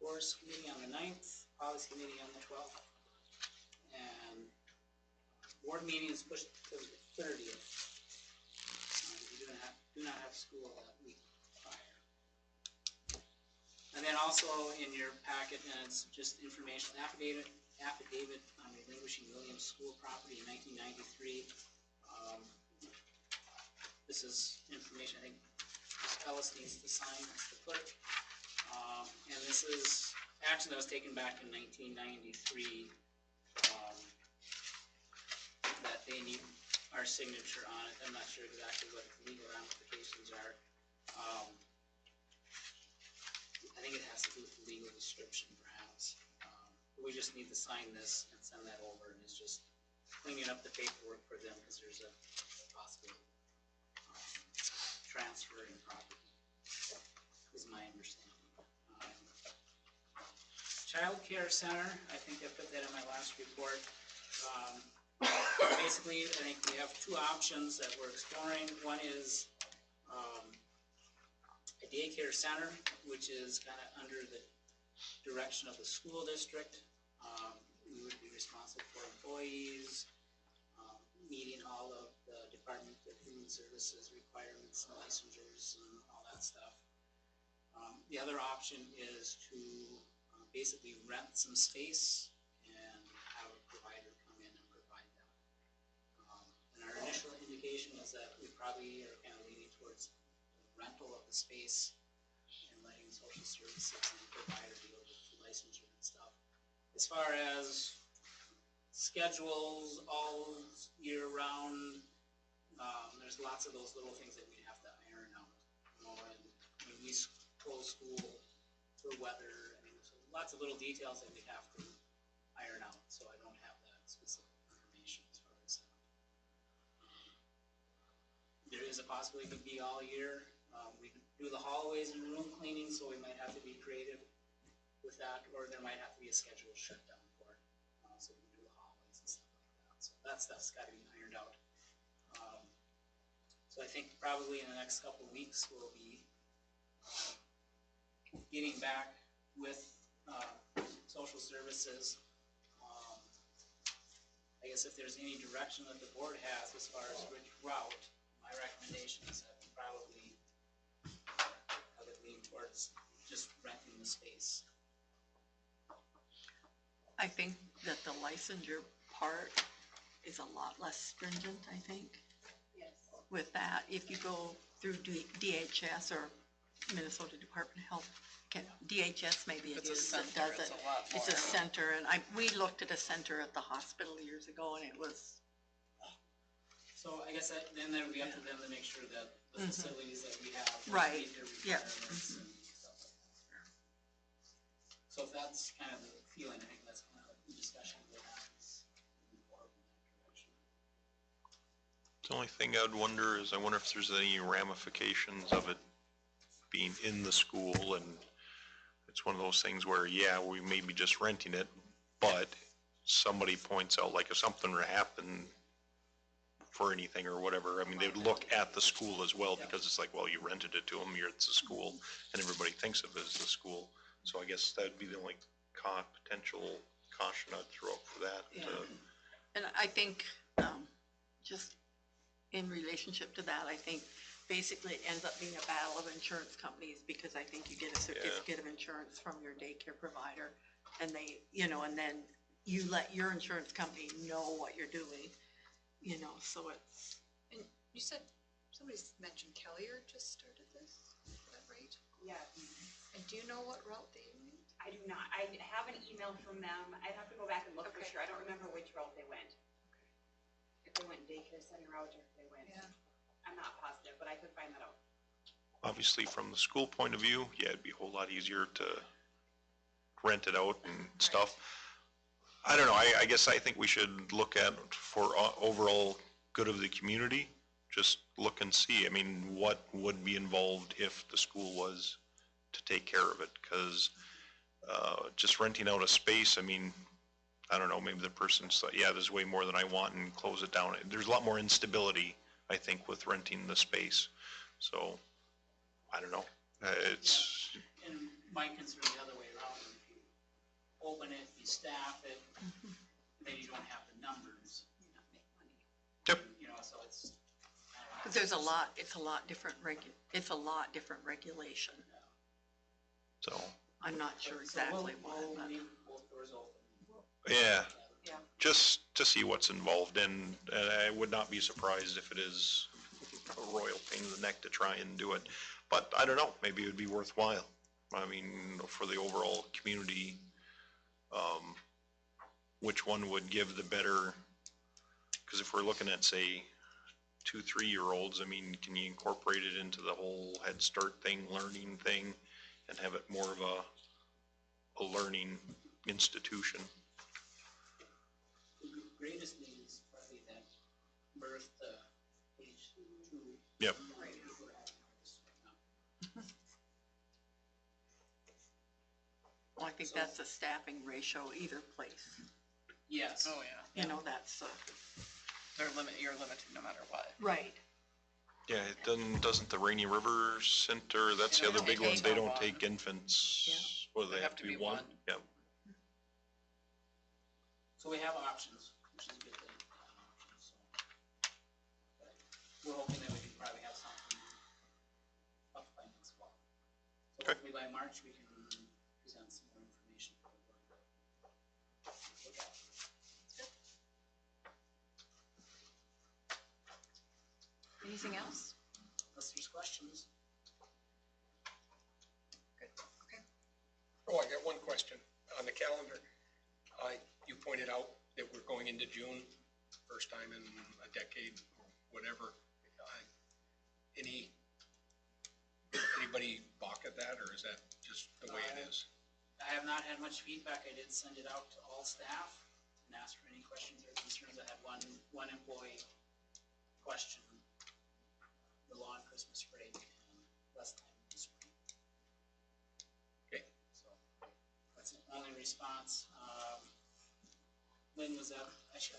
Forest committee on the 9th, policy committee on the 12th. And board meeting is pushed to the 30th. You're gonna do not have school that week prior. And then also in your packet, and it's just information, affidavit on relinquishing Williams School property in 1993. This is information I think Ms. Ellis needs to sign as the clerk. And this is action that was taken back in 1993, that they need our signature on it. I'm not sure exactly what the legal ramifications are. I think it has to do with the legal description perhaps. We just need to sign this and send that over, and it's just cleaning up the paperwork for them because there's a possible transferring property, is my understanding. Child Care Center, I think I put that in my last report. Basically, I think we have two options that we're exploring. One is a daycare center, which is kind of under the direction of the school district. We would be responsible for employees, meeting all of the Department of Human Services requirements and licensures and all that stuff. The other option is to basically rent some space and have a provider come in and provide that. And our initial indication is that we probably are kind of leaning towards rental of the space and letting social services and the provider deal with the licensure and stuff. As far as schedules all year round, there's lots of those little things that we have to iron out. You know, and when we close school for weather, I mean, there's lots of little details that we have to iron out, so I don't have that specific information as far as that. There is a possibility it could be all year. We do the hallways and room cleaning, so we might have to be creative with that, or there might have to be a scheduled shutdown for it, so we can do the hallways and stuff like that. So that stuff's got to be ironed out. So I think probably in the next couple of weeks we'll be getting back with social services. I guess if there's any direction that the board has as far as which route, my recommendation is that we probably I would lean towards just renting the space. I think that the licensure part is a lot less stringent, I think, Yes. with that. If you go through DHS or Minnesota Department of Health, DHS maybe it It's a is that center, does it's it. a lot It's a more. center, and we looked at a center at the hospital years ago, and it was, So I guess then it would be up to them to make sure that the facilities that we have Right. meet their Yeah. requirements and stuff like that. So if that's kind of the feeling, I think that's kind of the discussion we'll have is moving forward in that direction. The only thing I'd wonder is, I wonder if there's any ramifications of it being in the school, and it's one of those things where, yeah, we may be just renting it, but somebody points out, like if something were to happen for anything or whatever, I mean, they would look at the school as well, because it's like, well, you rented it to them, it's a school, and everybody thinks of it as the school. So I guess that'd be the only potential caution I'd throw up for that. Yeah. and I think, just in relationship to that, I think basically it ends up being a battle of insurance companies, because I think you get a certificate of insurance from your daycare provider, and they, and then you let your insurance company know what you're doing, so it's, And you said, somebody's mentioned Kellier just started this, is that right? Yeah, And do you know what route they went? I do not. I have an email from them. I'd have to go back and look for Okay. sure. I don't remember which route they went. If they went daycare center route or if they went, Yeah. I'm not positive, but I could find that out. Obviously, from the school point of view, yeah, it'd be a whole lot easier to rent it out and stuff. I don't know, I guess I think we should look at, for overall good of the community, just look and see, I mean, what would be involved if the school was to take care of it, because just renting out a space, I mean, I don't know, maybe the person's thought, yeah, there's way more than I want, and close it down. There's a lot more instability, I think, with renting the space, so, I don't know, it's, And my concern the other way around, if you open it, you staff it, then you don't have the numbers. not make money. Yep. So it's. There's a lot, it's a lot different different regulation. So, I'm not sure So we'll- exactly what, we'll but leave both doors open. yeah, Yeah. just to see what's involved, and I would not be surprised if it is a royal pain in the neck to try and do it. But I don't know, maybe it would be worthwhile. I mean, for the overall community, which one would give the better, because if we're looking at, say, 2, 3-year-olds, I mean, can you incorporate it into the whole Head Start thing, learning thing, and have it more of a learning institution? The greatest need is probably that birth to age 2. Yep. Right, people are having this right now. well, I think that's a staffing ratio either place. Yes. Oh, yeah. You know, that's, You're limited no matter what. right. Yeah, it doesn't the Rainy River Center, that's They the other don't big take ones, they don't one. take infants. Well, they have to be one? Yeah. So we have options, which is a good thing. So, but we're hoping that we can probably have something up by next fall. So Okay. hopefully by March, we can present some more information for the board. Look at. Anything else? Unless there's questions. Good, okay. Oh, I got one question. On the calendar, you pointed out that we're going into June, first time in a decade, or whatever. Anybody balk at that, or is that just the way it is? I have not had much feedback. I did send it out to all staff and ask for any questions or concerns. I had one employee question the long Christmas break and less time in the spring. Okay. So that's the only response. Lynn was at, I should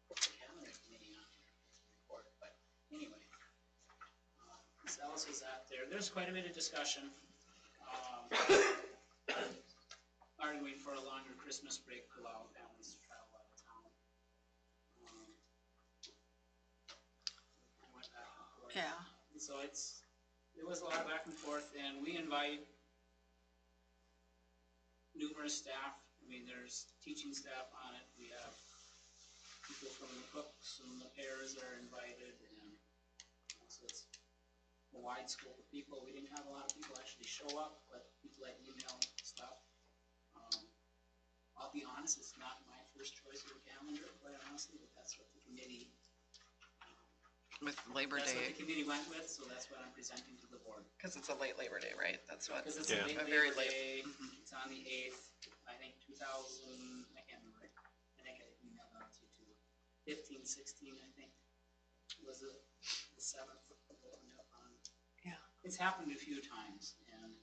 put the calendar committee on here, report, but anyway. Ms. Ellis was out there. There's quite a bit of discussion. Arguing for a longer Christmas break to allow families to travel out of town. I went back and forth. Yeah. So it was a lot of back and forth, and we invite numerous staff. I mean, there's teaching staff on it. We have people from the cooks and the pairs are invited, and so it's a wide scope of people. We didn't have a lot of people actually show up, but people that email stuff. I'll be honest, it's not my first choice of a calendar, quite honestly, but that's what the committee, With Labor that's what Day, the committee went with, so that's what I'm presenting to the board. because it's a late Labor Day, right? That's what. Because it's Yeah. a late A very Labor late. Day, Mhm. it's on the 8th, I think 2000, I can't remember, I think I emailed out to you too. 15, 16, I think, was it the 7th that opened up on. Yeah. It's happened a few times, and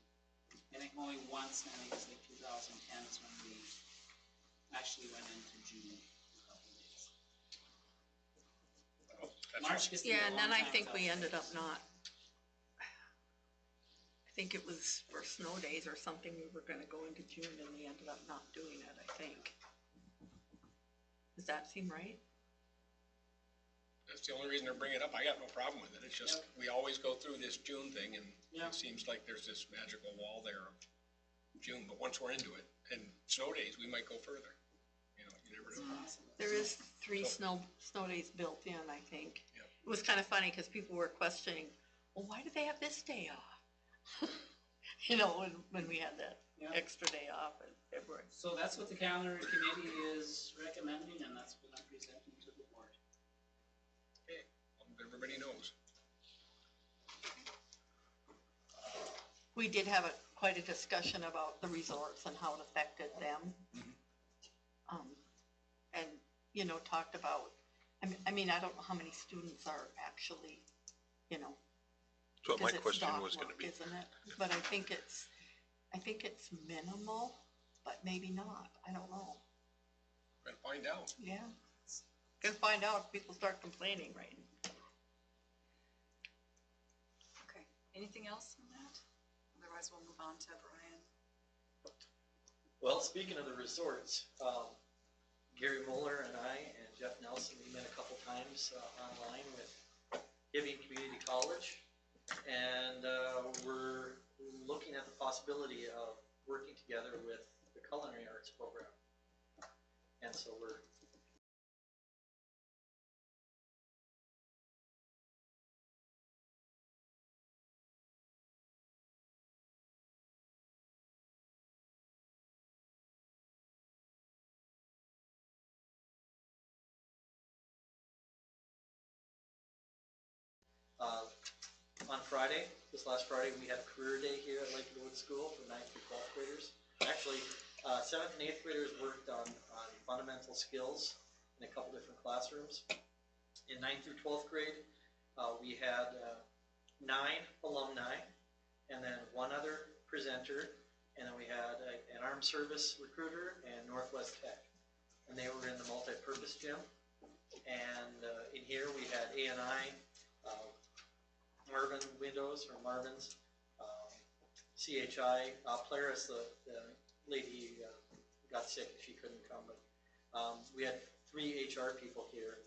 I think only once, I think it's like 2010 is when we actually went into June a couple days. Oh, that's March gets to be Yeah, a and long then I time think we without ended up breaks. not, I think it was for snow days or something, we were gonna go into June and we ended up not doing it, I think. Does that seem right? That's the only reason they're bringing it up. I got no problem with it. It's just, we always go through this June thing, and Yeah. it seems like there's this magical wall there of June, but once we're into it, and snow days, we might go further. You know, you never know. Possible. There is 3 So- snow days built in, I think. Yep. It was kind of funny because people were questioning, well, why do they have this day off? You know, when we had that Yeah. extra day off in February. So that's what the calendar committee is recommending, and that's what I'm presenting to the board. Everybody knows. We did have quite a discussion about the resorts and how it affected them. And, you know, talked about, I mean, I don't know how many students are actually, you know. That's what my because it's question dog was gonna work, be. Isn't it? But I think it's minimal, but maybe not, I don't know. Gotta find out. Yeah. Gonna find out if people start complaining, right? Okay, anything else on that? Otherwise, we'll move on to Brian. Well, speaking of the resorts, Gary Mueller and I and Jeff Nelson, we met a couple times online with Hibbing Community College. And we're looking at the possibility of working together with the culinary arts program. And so we're on Friday, this last Friday, we had career day here at Lake Wood School for 9th through 12th graders. Actually, 7th and 8th graders worked on fundamental skills in a couple different classrooms. In 9th through 12th grade, we had 9 alumni, and then one other presenter, and then we had an armed service recruiter and Northwest Tech. And they were in the multi-purpose gym. And in here we had A&I, Marvin Windows, or Marvin's, CHI, Polaris, the lady got sick and she couldn't come, but we had 3 HR people here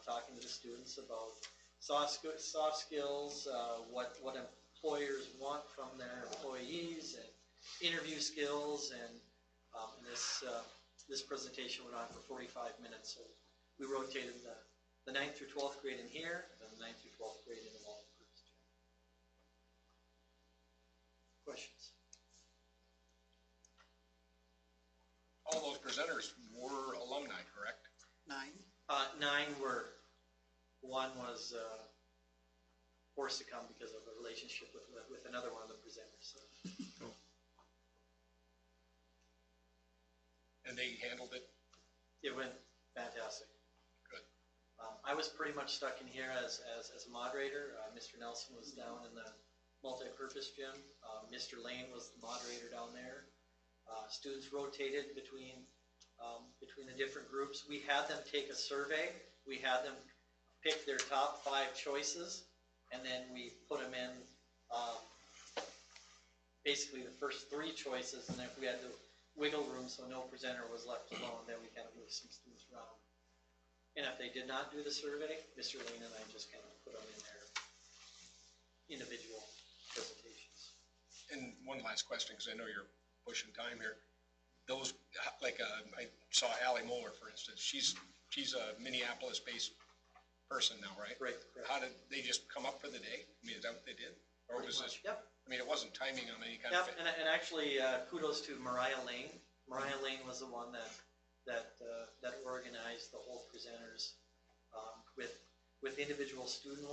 talking to the students about soft skills, what employers want from their employees, and interview skills, and this presentation went on for 45 minutes. So we rotated the 9th through 12th grade in here, and then the 9th through 12th grade in the multi-purpose gym. Questions? All those presenters were alumni, correct? 9. 9 were. One was forced to come because of a relationship with another one of the presenters. So. And they handled it? It went fantastic. Good. I was pretty much stuck in here as a moderator. Mr. Nelson was down in the multi-purpose gym. Mr. Lane was the moderator down there. Students rotated between the different groups. We had them take a survey. We had them pick their top 5 choices, and then we put them in basically the first 3 choices, and then if we had the wiggle room so no presenter was left alone, then we kind of moved some students around. And if they did not do the survey, Mr. Lane and I just kind of put them in their individual presentations. And one last question, because I know you're pushing time here. Those, like, I saw Allie Moeller, for instance. She's a Minneapolis-based person now, right? Right. How did they just come up for the day? I mean, is that what they did? Or was this? Yep. I mean, it wasn't timing on any kind Yep, of. and actually, kudos to Mariah Lane. Mariah Lane was the one that organized the whole presenters with individual student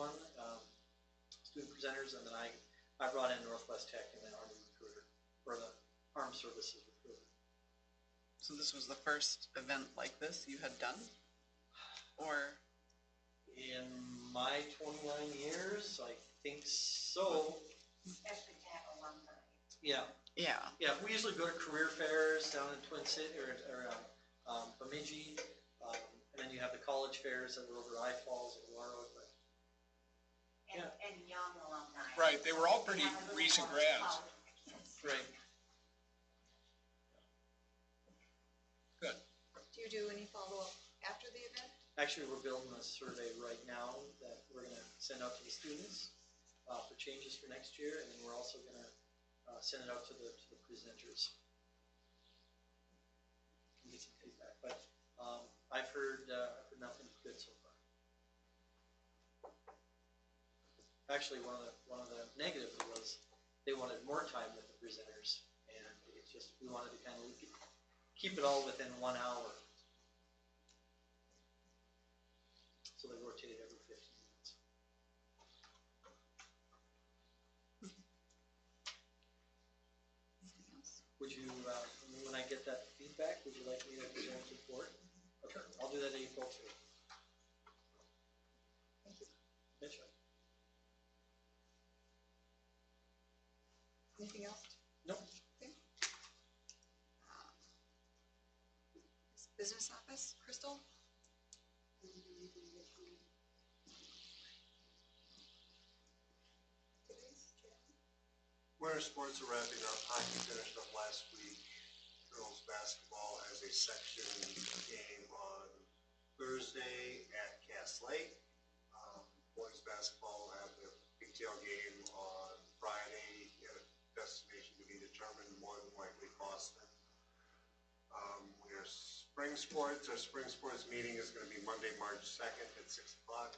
presenters, and then I brought in Northwest Tech and the Army recruiter, or the Armed Services recruiter. So this was the first event like this you had done? Or? In my 29 years, I think so. Especially to have alumni. Yeah. Yeah. Yeah, we usually go to career fairs down in Twin City or Bemidji, and then you have the college fairs that were over I Falls and Warroad. But And young alumni. Right, they were all pretty Have a little recent more grads. college. right. Good. Do you do any follow-up after the event? Actually, we're building a survey right now that we're going to send out to the students for changes for next year, and then we're also going to send it out to the presenters and get some feedback. But I've heard nothing good so far. Actually, one of the negatives was they wanted more time with the presenters, and it's just we wanted to kind of keep it all within 1 hour. So they rotated every 15 minutes. Anything else? Would you, when I get that feedback, would you like me to present it to the board? Okay, I'll do that April 2. Thank you. Mitch? Anything else? No. Okay. Business office, Crystal? Winter sports are wrapping up. Hockey finished up last week. Girls basketball has a section game on Thursday at Cass Lake. Boys basketball basketball will have the pigtail game on Friday at a destination to be determined, more than likely Boston. Our spring sports meeting is gonna be Monday, March 2nd at 6 o'clock.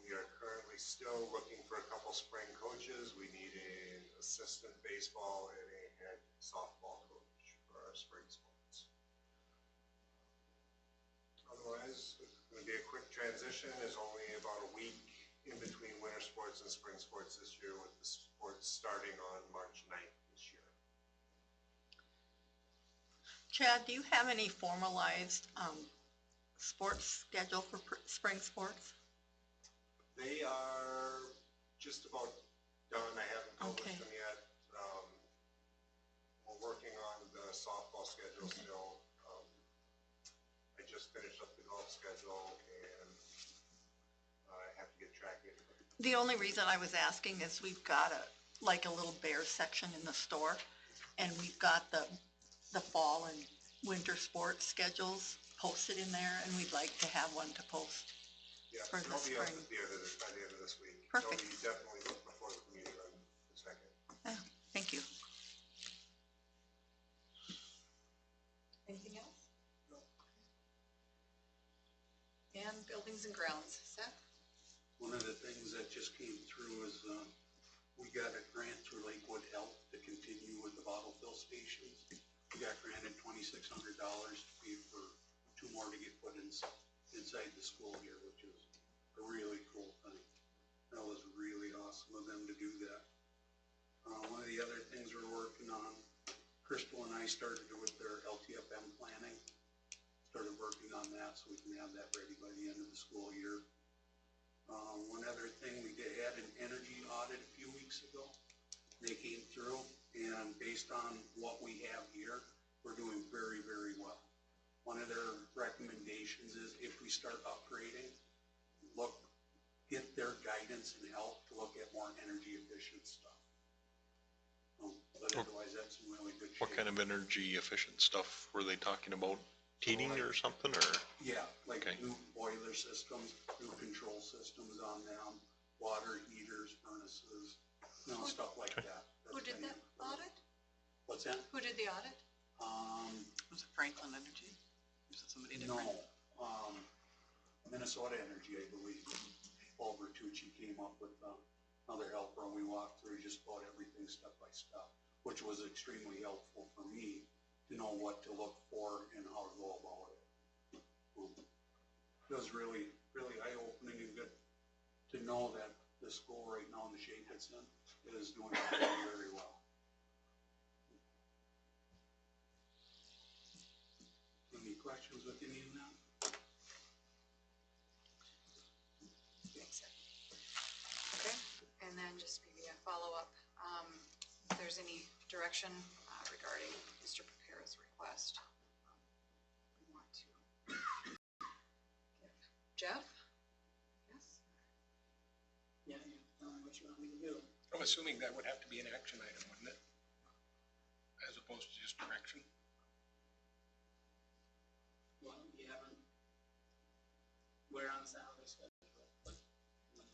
We are currently still looking for a couple spring coaches. We need an assistant baseball and a head softball coach for our spring sports. Otherwise, it's gonna be a quick transition. There's only about a week in between winter sports and spring sports this year, with the sports starting on March 9th this year. Chad, do you have any formalized sports schedule for spring sports? They are just about done. I haven't published Okay. them yet. We're working on the softball schedule still. I just finished up the golf schedule and I have to get tracking. The only reason I was asking is we've got like a little bear section in the store, and we've got the fall and winter sports schedules posted in there, and we'd like to have one to post. Yeah, For the it'll be up spring. at the end of this, by the end of this week. Perfect. It'll be definitely before the meeting on the 2nd. Yeah, thank you. Anything else? And buildings and grounds, Seth? One of the things that just came through is, we got a grant through Lakewood Health to continue with the bottle fill stations. We got granted $2,600 to pay for 2 more to get put inside the school here, which is a really cool thing. That was really awesome of them to do that. One of the other things we're working on, Crystal and I started with their LTFM planning. Started working on that so we can have that ready by the end of the school year. One other thing, we had an energy audit a few weeks ago. They came through, and based on what we have here, we're doing very, very well. One of their recommendations is if we start upgrading, get their guidance and help to look at more energy efficient stuff. But otherwise, that's in really good shape. What kind of energy efficient stuff were they talking about? Heating or something, or? Yeah, like Okay. new boiler systems, new control systems on them, water heaters, furnaces, stuff like that. Who did that audit? What's that? Who did the audit? Was it Franklin Energy? Or is it somebody No, different? Minnesota Energy, I believe. Paul Bertucci came up with another helper, and we walked through just about everything step by step, which was extremely helpful for me to know what to look for and how to go about it. It was really, really eye-opening and good to know that the school right now in the shape it's in is doing very, very well. Any questions with any of that? Okay, and then just maybe a follow-up, if there's any direction regarding Mr. Prepara's request. We want to give Jeff? Yes? Yeah, you tell me what you want me to do. I'm assuming that would have to be an action item, wouldn't it? As opposed to just direction? Well, you haven't, we're on the salary schedule, but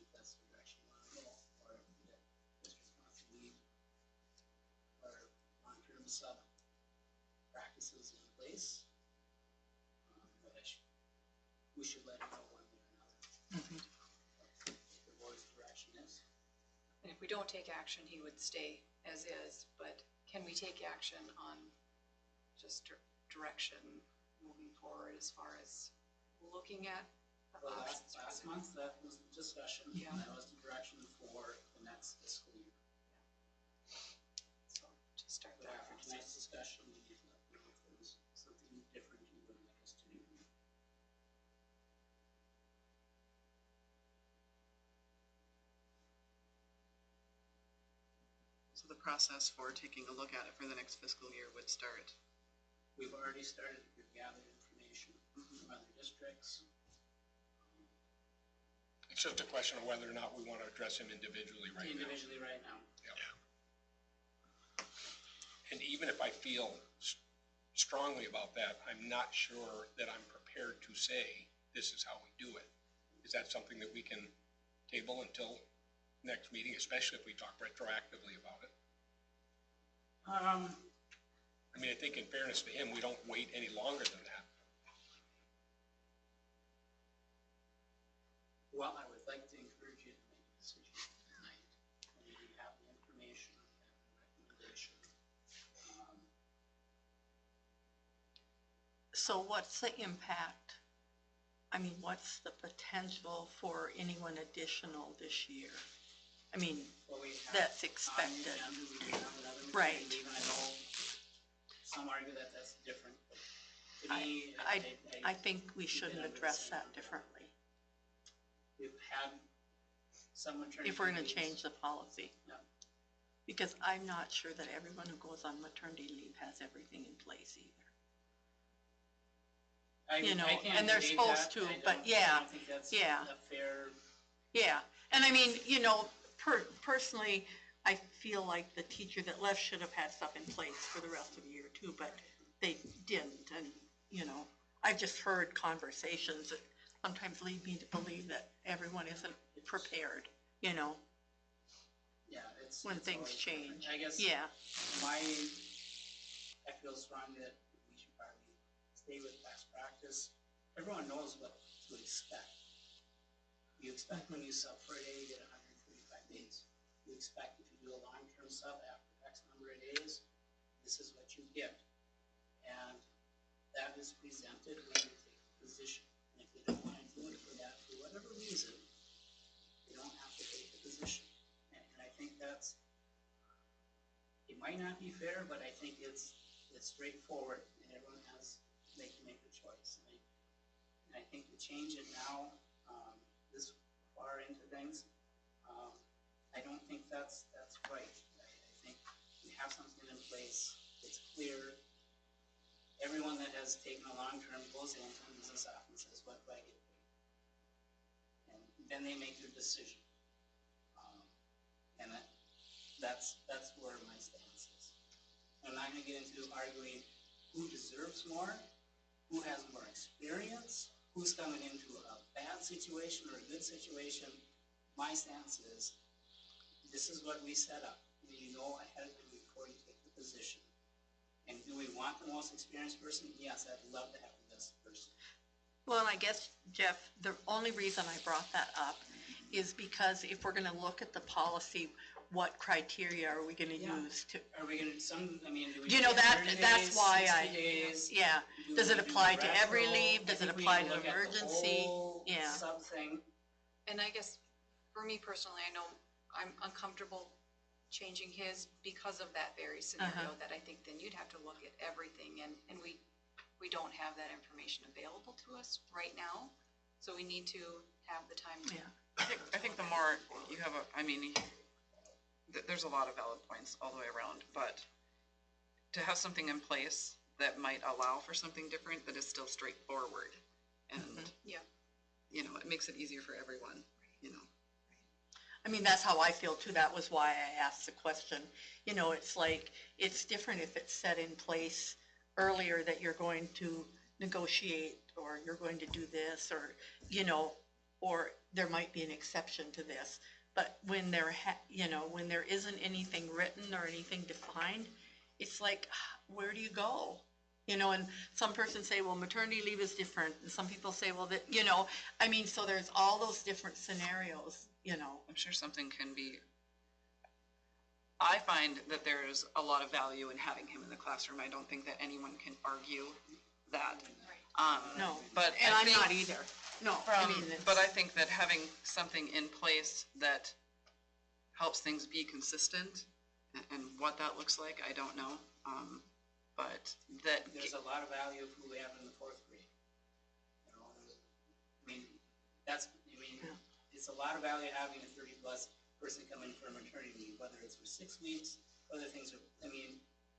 if that's the direction you wanna go, or if district wants to leave our long-term sub practices in place. But we should let you know one way or another. What the board's direction is. And if we don't take action, he would stay as is, but can we take action on just direction moving forward as far as looking at the Well, options? last month, that was the discussion, Yeah. and that was the direction for the next fiscal year. So, to start But that after process. tonight's discussion, we need to let you know if there was something different you would like us to do. So the process for taking a look at it for the next fiscal year would start. We've already started to gather information from other districts. It's just a question of whether or not we want to address him individually right now. Individually right now. And even if I feel strongly about that, I'm not sure that I'm prepared to say, this is how we do it. Is that something that we can table until next meeting, especially if we talk retroactively about it? I mean, I think in fairness to him, we don't wait any longer than that. Well, I would like to encourage you to make a decision tonight, when you have the information and the recommendation. So what's the impact? I mean, what's the potential for anyone additional this year? I mean, Well, we have that's on the expected. agenda, we do have another Right. maternity leave, and I know some argue that that's different, but to I- me, I think we shouldn't address that differently We've had some maternity. if we're gonna leaves. change the policy. Yeah. Because I'm not sure that everyone who goes on maternity leave has everything in place either. You know, I can't and they're debate supposed that. to, I but don't- yeah, I don't think that's yeah. a fair. Yeah, and I mean, you know, personally, I feel like the teacher that left should have had stuff in place for the rest of the year too, but they didn't, and, you know, I've just heard conversations that sometimes lead me to believe that everyone isn't prepared, you know, Yeah, when it's things always different. change. I guess. Yeah, I feel strongly that we should probably stay with past practice. Everyone knows what to expect. You expect when you sub for a day, you get 135 days. You expect if you do a long-term sub after X number of days, this is what you get. And that is presented when you take the position. And if you don't want to do it for that, for whatever reason, you don't have to take the position. And I think that's, it might not be fair, but I think it's straightforward, and everyone they can make a choice. And I think to change it now, this far into things, I don't think that's right. I think we have something in place, it's clear. Everyone that has taken a long-term goes in and business office and says, what do I get paid? And then they make their decision. And that's where my stance is. I'm not gonna get into arguing who deserves more, who has more experience, who's coming into a bad situation or a good situation. My stance is, this is what we set up. You know ahead of time before you take the position. And do we want the most experienced person? Yes, I'd love to have the best person. well, and I guess, Jeff, the only reason I brought that up is because if we're gonna look at the policy, what criteria are we gonna Yeah. use to, Are we gonna, do we? you know, do that, 30 that's days, why 60 I, days? yeah. Do Does we it do apply to every retro? leave? I Does it think we apply need to look at the emergency? whole Yeah. Sub thing. And I guess, for me personally, I know I'm uncomfortable changing his because of that very scenario, that I think then you'd have to look at everything, and we don't have that information available to us right now, so we need to have the time to. Yeah. I think the more you have there's a lot of valid points all the way around, but to have something in place that might allow for something different that is still straightforward, and, Yeah. you know, it makes it easier for everyone, you know. I mean, that's how I feel too. That was why I asked the question. You know, it's like, it's different if it's set in place earlier that you're going to negotiate, or you're going to do this, or, you know, or there might be an exception to this. But when when there isn't anything written or anything defined, it's like, where do you go? You know, and some persons say, well, maternity leave is different, and some people say, well, that, you know, I mean, so there's all those different scenarios, you know. I'm sure something can be, I find that there's a lot of value in having him in the classroom. I don't think that anyone can argue that. No, But and I I'm think not either. No, I mean, but I think that having something in place that helps things be consistent, and what that looks like, I don't know. But that, There's a lot of value of who we have in the fourth grade. You know, it's a lot of value having a 30-plus person come in for a maternity leave, whether it's for 6 weeks, other things are,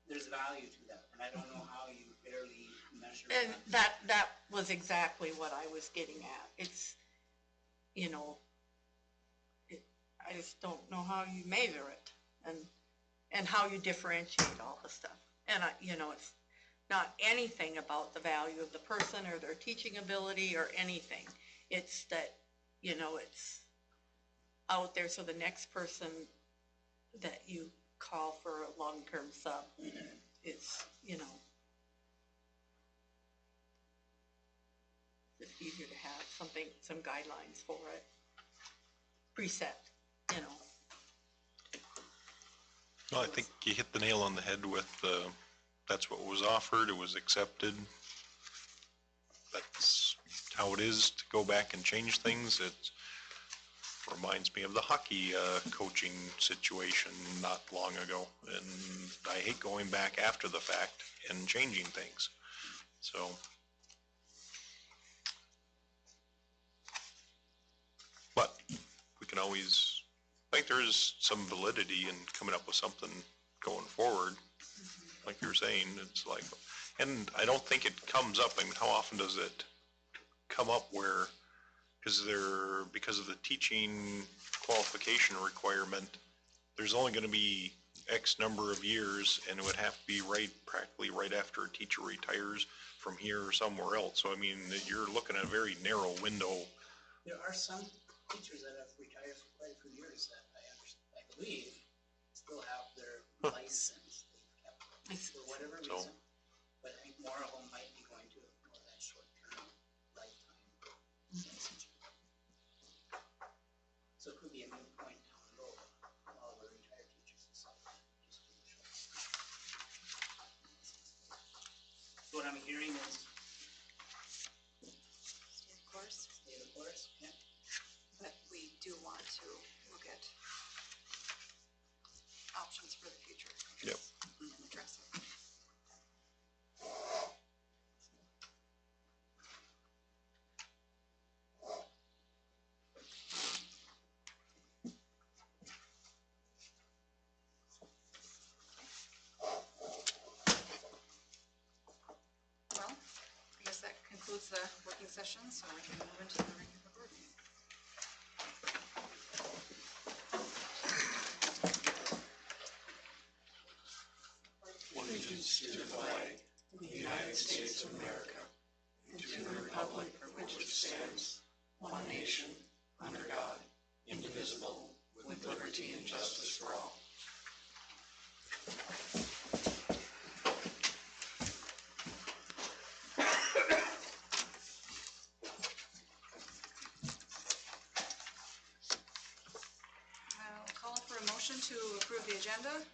there's value to that, and I don't know how you fairly measure and that. that was exactly what I was getting at. It's, you know, I just don't know how you measure it, and how you differentiate all the stuff. And it's not anything about the value of the person or their teaching ability or anything. It's that, it's out there, so the next person that you call for a long-term sub is, you know, it's easier to have something, some guidelines for it, preset, you know. Well, I think you hit the nail on the head with, that's what was offered, it was accepted. That's how it is to go back and change things. It reminds me of the hockey coaching situation not long ago. And I hate going back after the fact and changing things. So. But we can always, I think there's some validity in coming up with something going forward. Like you're saying, it's like, and I don't think it comes up. I mean, how often does it come up where, because of the teaching qualification requirement, there's only going to be X number of years, and it would have to be practically right after a teacher retires from here or somewhere else. So I mean, you're looking at a very narrow window. There are some teachers that have retired for quite a few years that I believe still have their license they've kept for whatever reason. But I think more of them might be going to more of that short-term lifetime licensure. So it could be a new point down the road, all of our retired teachers and stuff. Just do the short. So what I'm hearing is Stay the course, stay the course, yeah. but we do want to look at options for the future. Yep. And address it. Well, I guess that concludes the working session, so we can move into the regular board meeting. Allegiance to the flag of the United States of America and to the republic for which it stands, one nation, under God, indivisible, with liberty and justice for all. I'll call for a motion to approve the agenda.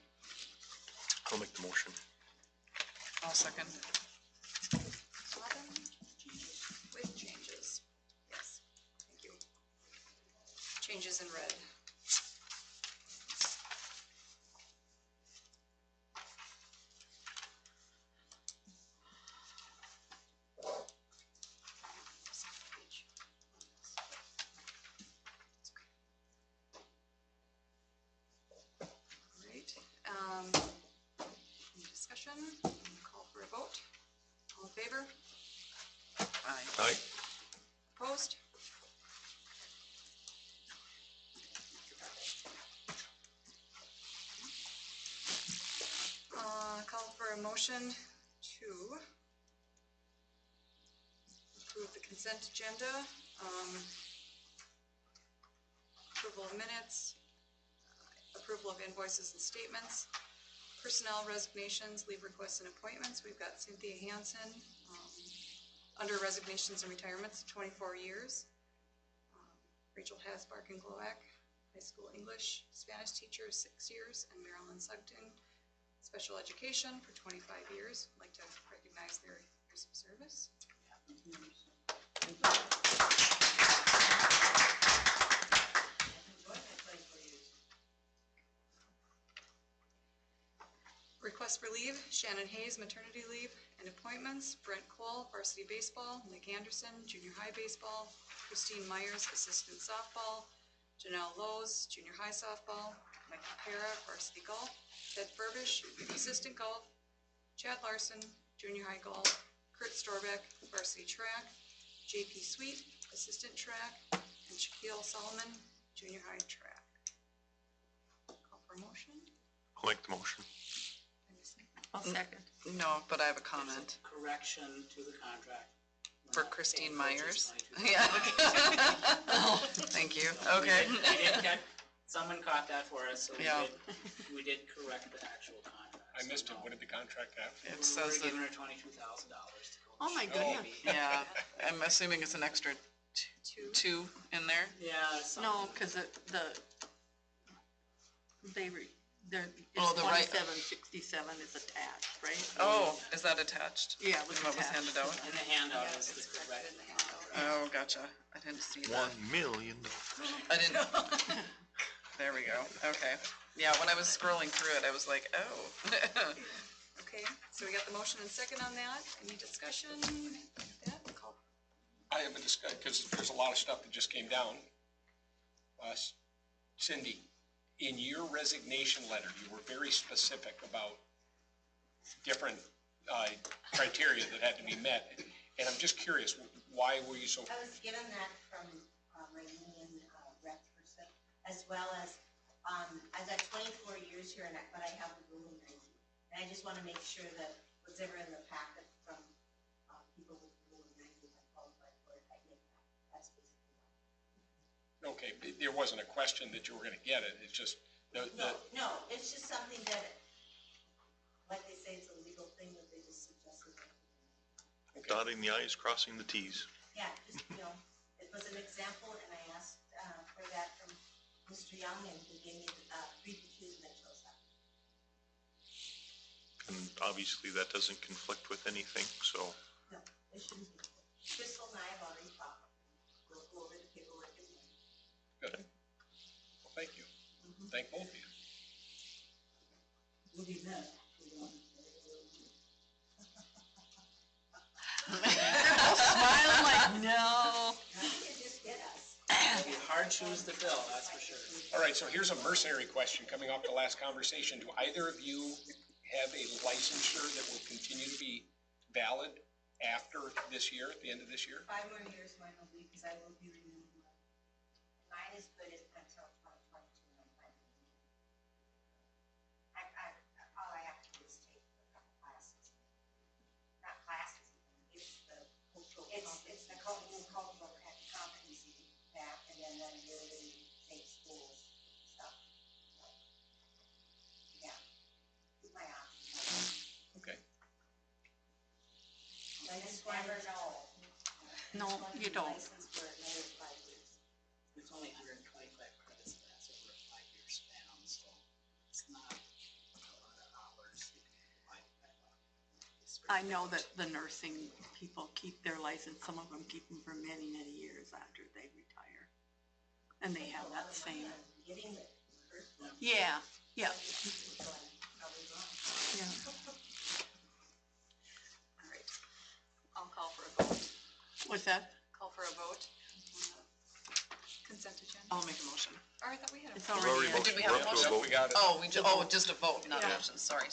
I'll make the motion. I'll second. Robin? With changes. Yes, thank you. Changes in red. Great. Any discussion? Call for a vote. All in favor? Aye. Aye. Opposed? Call for a motion to approve the consent agenda, approval of minutes, approval of invoices and statements, personnel resignations, leave requests and appointments. We've got Cynthia Hansen, under resignations and retirements, 24 years. Rachel Hasbark and Gloak, high school English, Spanish teacher, 6 years, and Marilyn Sugden, special education for 25 years. I'd like to recognize their years of service. Request for leave, Shannon Hayes, maternity leave and appointments, Brent Cole, varsity baseball, Nick Anderson, junior high baseball, Christine Myers, assistant softball, Janelle Lowe's, junior high softball, Mikey Para, varsity golf, Ted Furbish, assistant golf, Chad Larson, junior high golf, Kurt Storbeck, varsity track, JP Sweet, assistant track, and Shaquille Solomon, junior high track. Call for a motion? I'll make the motion. I'll second. No, but I have a There's comment. a correction to the contract For Christine paying Myers? coaches Yeah. Oh, thank you, okay. Someone caught that for us, so Yeah. we did correct the actual contract. I missed it. What did the contract have? It We're says that, giving her $22,000 to coach. Oh, my goodness. yeah, I'm assuming it's an extra two in there? Yeah, No, something. cause they're, Oh, it's the right- 2767 is attached, right? Oh, is that attached? Yeah, it was What was attached. handed out? In the handout Yeah, is it's the corrected correct in the handout. contract. Oh, gotcha, I didn't see that. $1 million. I didn't, there we go, okay. Yeah, when I was scrolling through it, I was like, oh. Okay, so we got the motion and second on that. Any discussion? That, call. I have a discussion, because there's a lot of stuff that just came down. Cindy, in your resignation letter, you were very specific about different criteria that had to be met. And I'm just curious, why were you so, I was given that from my union rep person, as well as, I've got 24 years here, but I have the rule of 90. And I just want to make sure that what's ever in the packet from people with the rule of 90, if I qualify for it, I get that. That's basically that. okay, there wasn't a question that you were gonna get it, it's just, No, it's just something that, like they say, it's a legal thing that they just suggested. okay. Dotting the i's, crossing the t's. Yeah, just, it was an example, and I asked for that from Mr. Young, and he gave me 3 to 2, and I chose that. And obviously that doesn't conflict with anything, so. No, it shouldn't be. Crystal and I have already talked. We'll go over the paperwork again. Good. Well, thank you. Thank both of you. We'll be missed. Smiling like, no. You can just get us. It'll be hard shoes to fill, that's for sure. All right, so here's a mercenary question coming off the last conversation. Do either of you have a licensure that will continue to be valid after this year, at the end of this year? 5 more years, mine will be, because I will be renewing mine. Mine is good until 2022, and I'm planning. All I have to do is take a couple classes. Not classes, it's the cultural. It's the cultural competency that, and then yearly take schools stuff. Yeah, keep my options. Okay. I just never know. No, you don't. License for another 5 years. It's only 125 credits, that's over a 5-year span, so it's not a lot of hours you can divide that up. I know that the nursing people keep their license, some of them keep them for many, many years after they retire. And they have that same, Getting the first one. yeah, yeah, Probably wrong. yeah. All right. I'll call for a vote. What's that? Call for a vote on the consent agenda. I'll make a motion. Or I thought we had a. It's vote. already in. Did we have a We're up to a motion? vote. We got it. Oh, just a vote, not a Yeah. motion, sorry.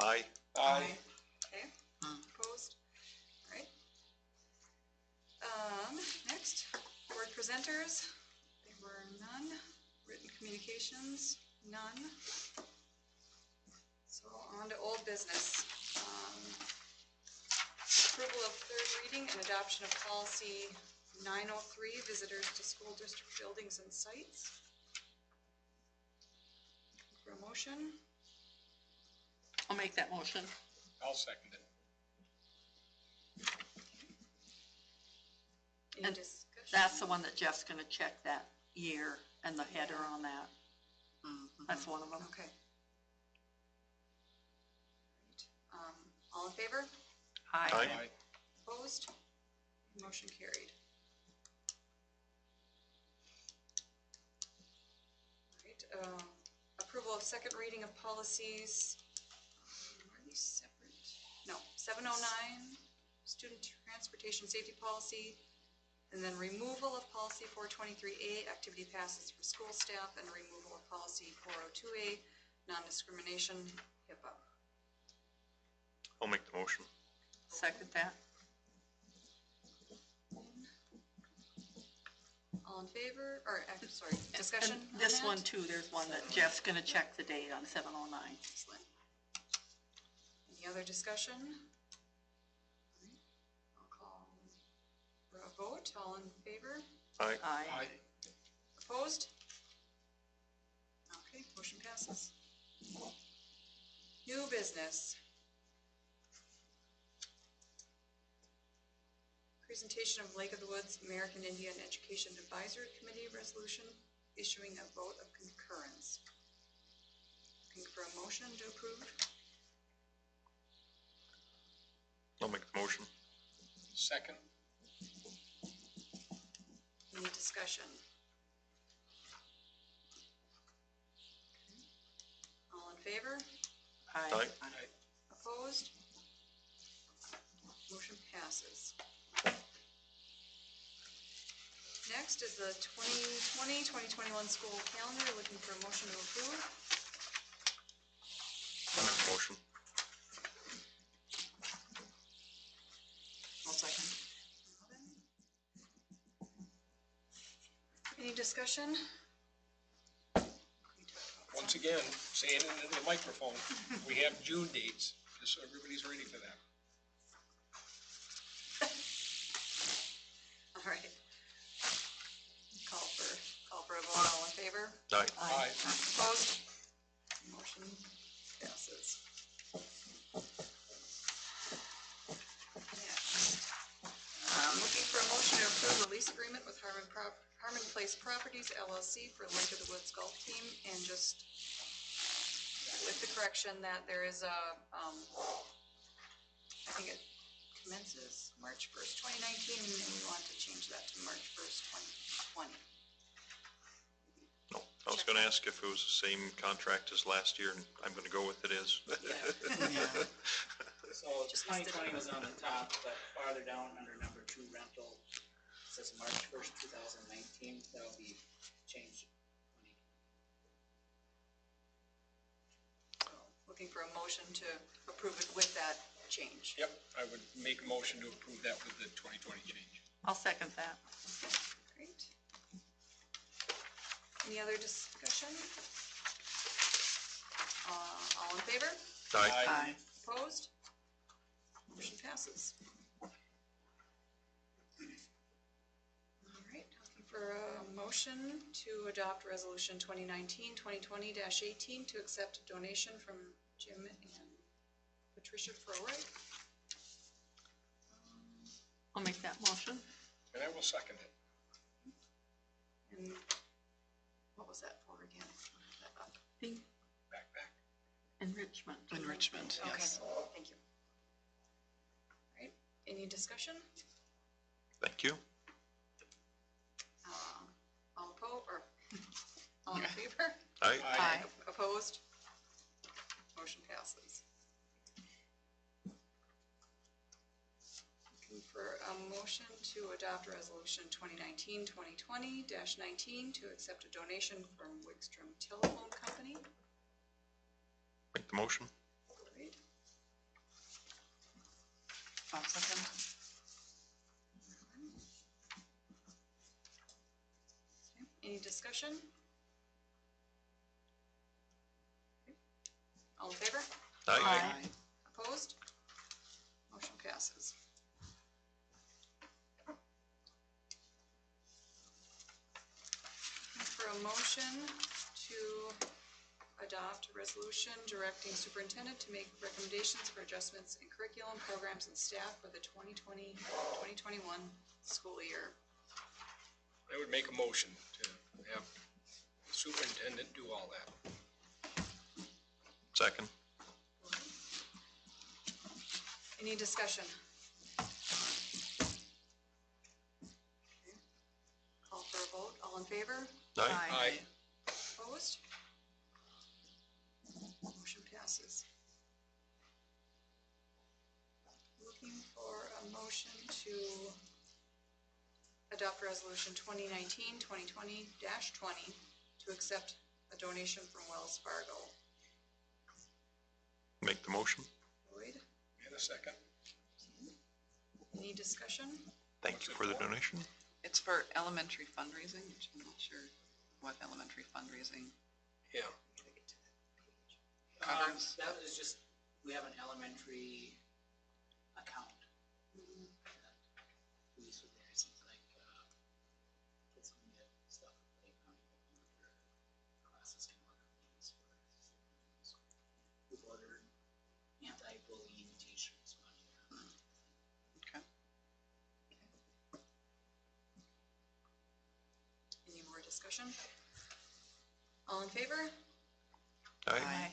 Aye. Aye. Okay, opposed? All right. Next, board presenters, there were none. Written communications, none. So on to old business. Approval of third reading and adoption of policy 903, visitors to school district buildings and sites. For a motion, I'll make that motion. I'll second it. any And discussion? That's the one that Jeff's gonna check that year and the header on that. That's one of them. Okay. All in favor? Aye. Aye. Opposed? Motion carried. All right, approval of second reading of policies. Are these separate? No, 709, student transportation safety policy. And then removal of policy 423A, activity passes for school staff, and removal of policy 402A, non-discrimination, HIPAA. I'll make the motion. Second that. All in favor, or, sorry, discussion And on this that? one too, there's one that Jeff's gonna check the date on 709. Excellent. Any other discussion? All vote, all in favor? Aye. Aye. Opposed? Okay, motion passes. New business. Presentation of Lake of the Woods American Indian Education Advisory Committee resolution issuing a vote of concurrence. Looking for a motion to approve? I'll make the motion. Second. Any discussion? All in favor? Aye. Opposed? Motion passes. Next is the 2020-2021 school calendar. Looking for a motion to approve. I'll make the motion. I'll second. Any discussion? Once again, saying it into the microphone, we have June dates, just so everybody's ready for that. All right. Call for a vote. All in favor? Aye. Aye. Opposed? Motion passes. Next, looking for a motion to approve the lease agreement with Harmon Place Properties LLC for Lake of the Woods Golf Team, and just with the correction that there is a, I think it commences March 1st, 2019, and then we want to change that to March 1st, 2020. No, I was gonna ask if it was the same contract as last year, and I'm gonna go with it is. So twenty twenty was on the top, but farther down under number 2 rental, it says March 1st, 2019, that'll be changed. So, looking for a motion to approve it with that change. Yep, I would make a motion to approve that with the 2020 change. I'll second that. Great. Any other discussion? All in favor? Aye. Opposed? Motion passes. All right, looking for a motion to adopt resolution 2019-2020-18 to accept a donation from Jim and Patricia Frowright. I'll make that motion. And I will second it. And what was that for again? The Back. enrichment. Enrichment, yes. Okay, thank you. All right, any discussion? Thank you. All opposed, or all in favor? Aye. Aye. Opposed? Motion passes. Looking for a motion to adopt resolution 2019-2020-19 to accept a donation from Wickstrom Telephone Company. Make the motion. Great. I'll second. Any discussion? All in favor? Aye. Opposed? Motion passes. Looking for a motion to adopt a resolution directing superintendent to make recommendations for adjustments in curriculum, programs, and staff for the 2020-2021 school year. I would make a motion to have the superintendent do all that. Second. Any discussion? Okay. Call for a vote. All in favor? Aye. Opposed? Motion passes. Looking for a motion to adopt resolution 2019-2020-20 to accept a donation from Wells Fargo. Make the motion. Lloyd, And a second. any discussion? Thank you for the donation. It's for elementary fundraising, which I'm not sure what elementary fundraising Yeah. covers. That is just, we have an elementary account. that we used to there, something I direction. All in favor? Aye.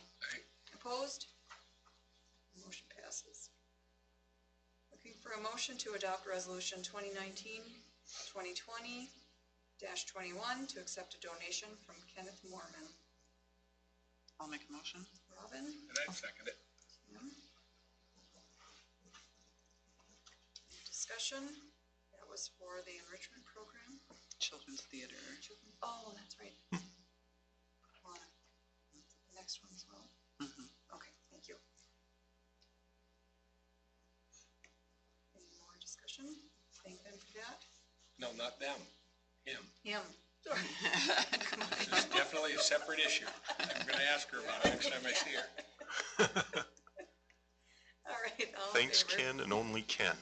Opposed? Motion passes. Looking for a motion to adopt resolution 2019-2020-21 to accept a donation from Kenneth Mormon. I'll make a motion. Robin? And I'd second it. Tim? Discussion? That was for the enrichment program. Children's Theater. Oh, that's right. Want the next one as well? Mhm. Okay, thank you. Any more discussion? Thank them for that. No, not them, him. Him. This is definitely a separate issue. I'm gonna ask her about it next time I see her. All right, all in Thanks, favor? Ken, and only Ken.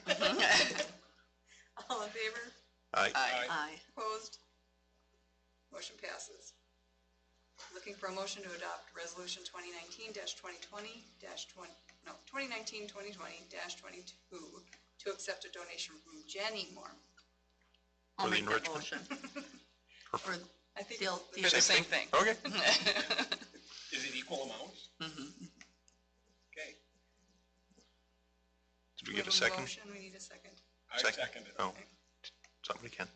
All in favor? Aye. Aye. Opposed? Motion passes. Looking for a motion to adopt resolution 2019-2022 to accept a donation from Jenny Moore. I'll For the make that enrichment? motion. For I think the- it's For the same thing. Okay. Is it equal amounts? Mhm. Okay, Did we get a second? Motion, we need a second. I Second. second it. Oh, somebody can.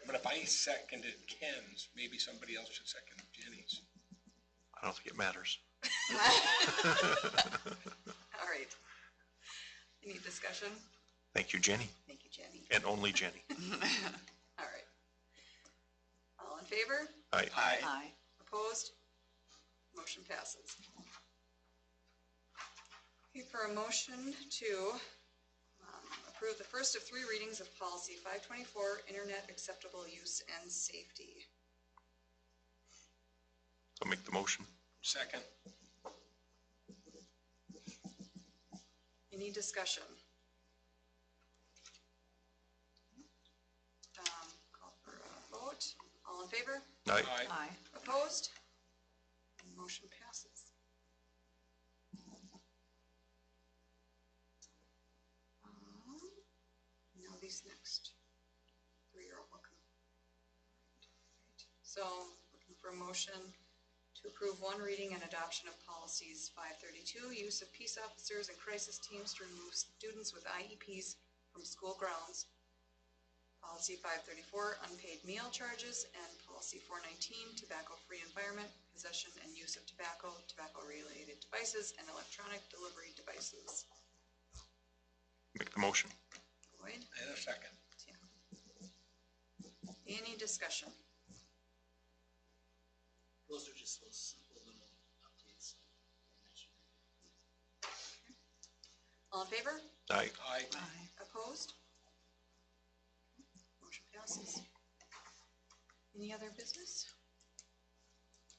But if I seconded Ken's, maybe somebody else should second Jenny's. I don't think it matters. All right. Any discussion? Thank you, Jenny, Thank you, Jenny. and only Jenny. All right. All in favor? Aye. Aye. Opposed? Motion passes. Okay, for a motion to approve the first of 3 readings of policy 524, internet acceptable use and safety. I'll make the motion. Second. Any discussion? Call for a vote. All in favor? Aye. Aye. Opposed? Motion passes. Now these next 3 are welcome. So, looking for a motion to approve 1 reading and adoption of policies 532, use of peace officers and crisis teams to remove students with IEPs from school grounds. Policy 534, unpaid meal charges, and policy 419, tobacco-free environment, possession and use of tobacco, tobacco-related devices, and electronic delivery devices. Make the motion. Lloyd? And a second. Tim? Any discussion? Those are just those simple little updates I mentioned. All in favor? Aye. Aye. Aye. Opposed? Motion passes. Any other business?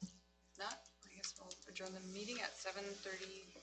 If not, I guess we'll adjourn the meeting at 7:34.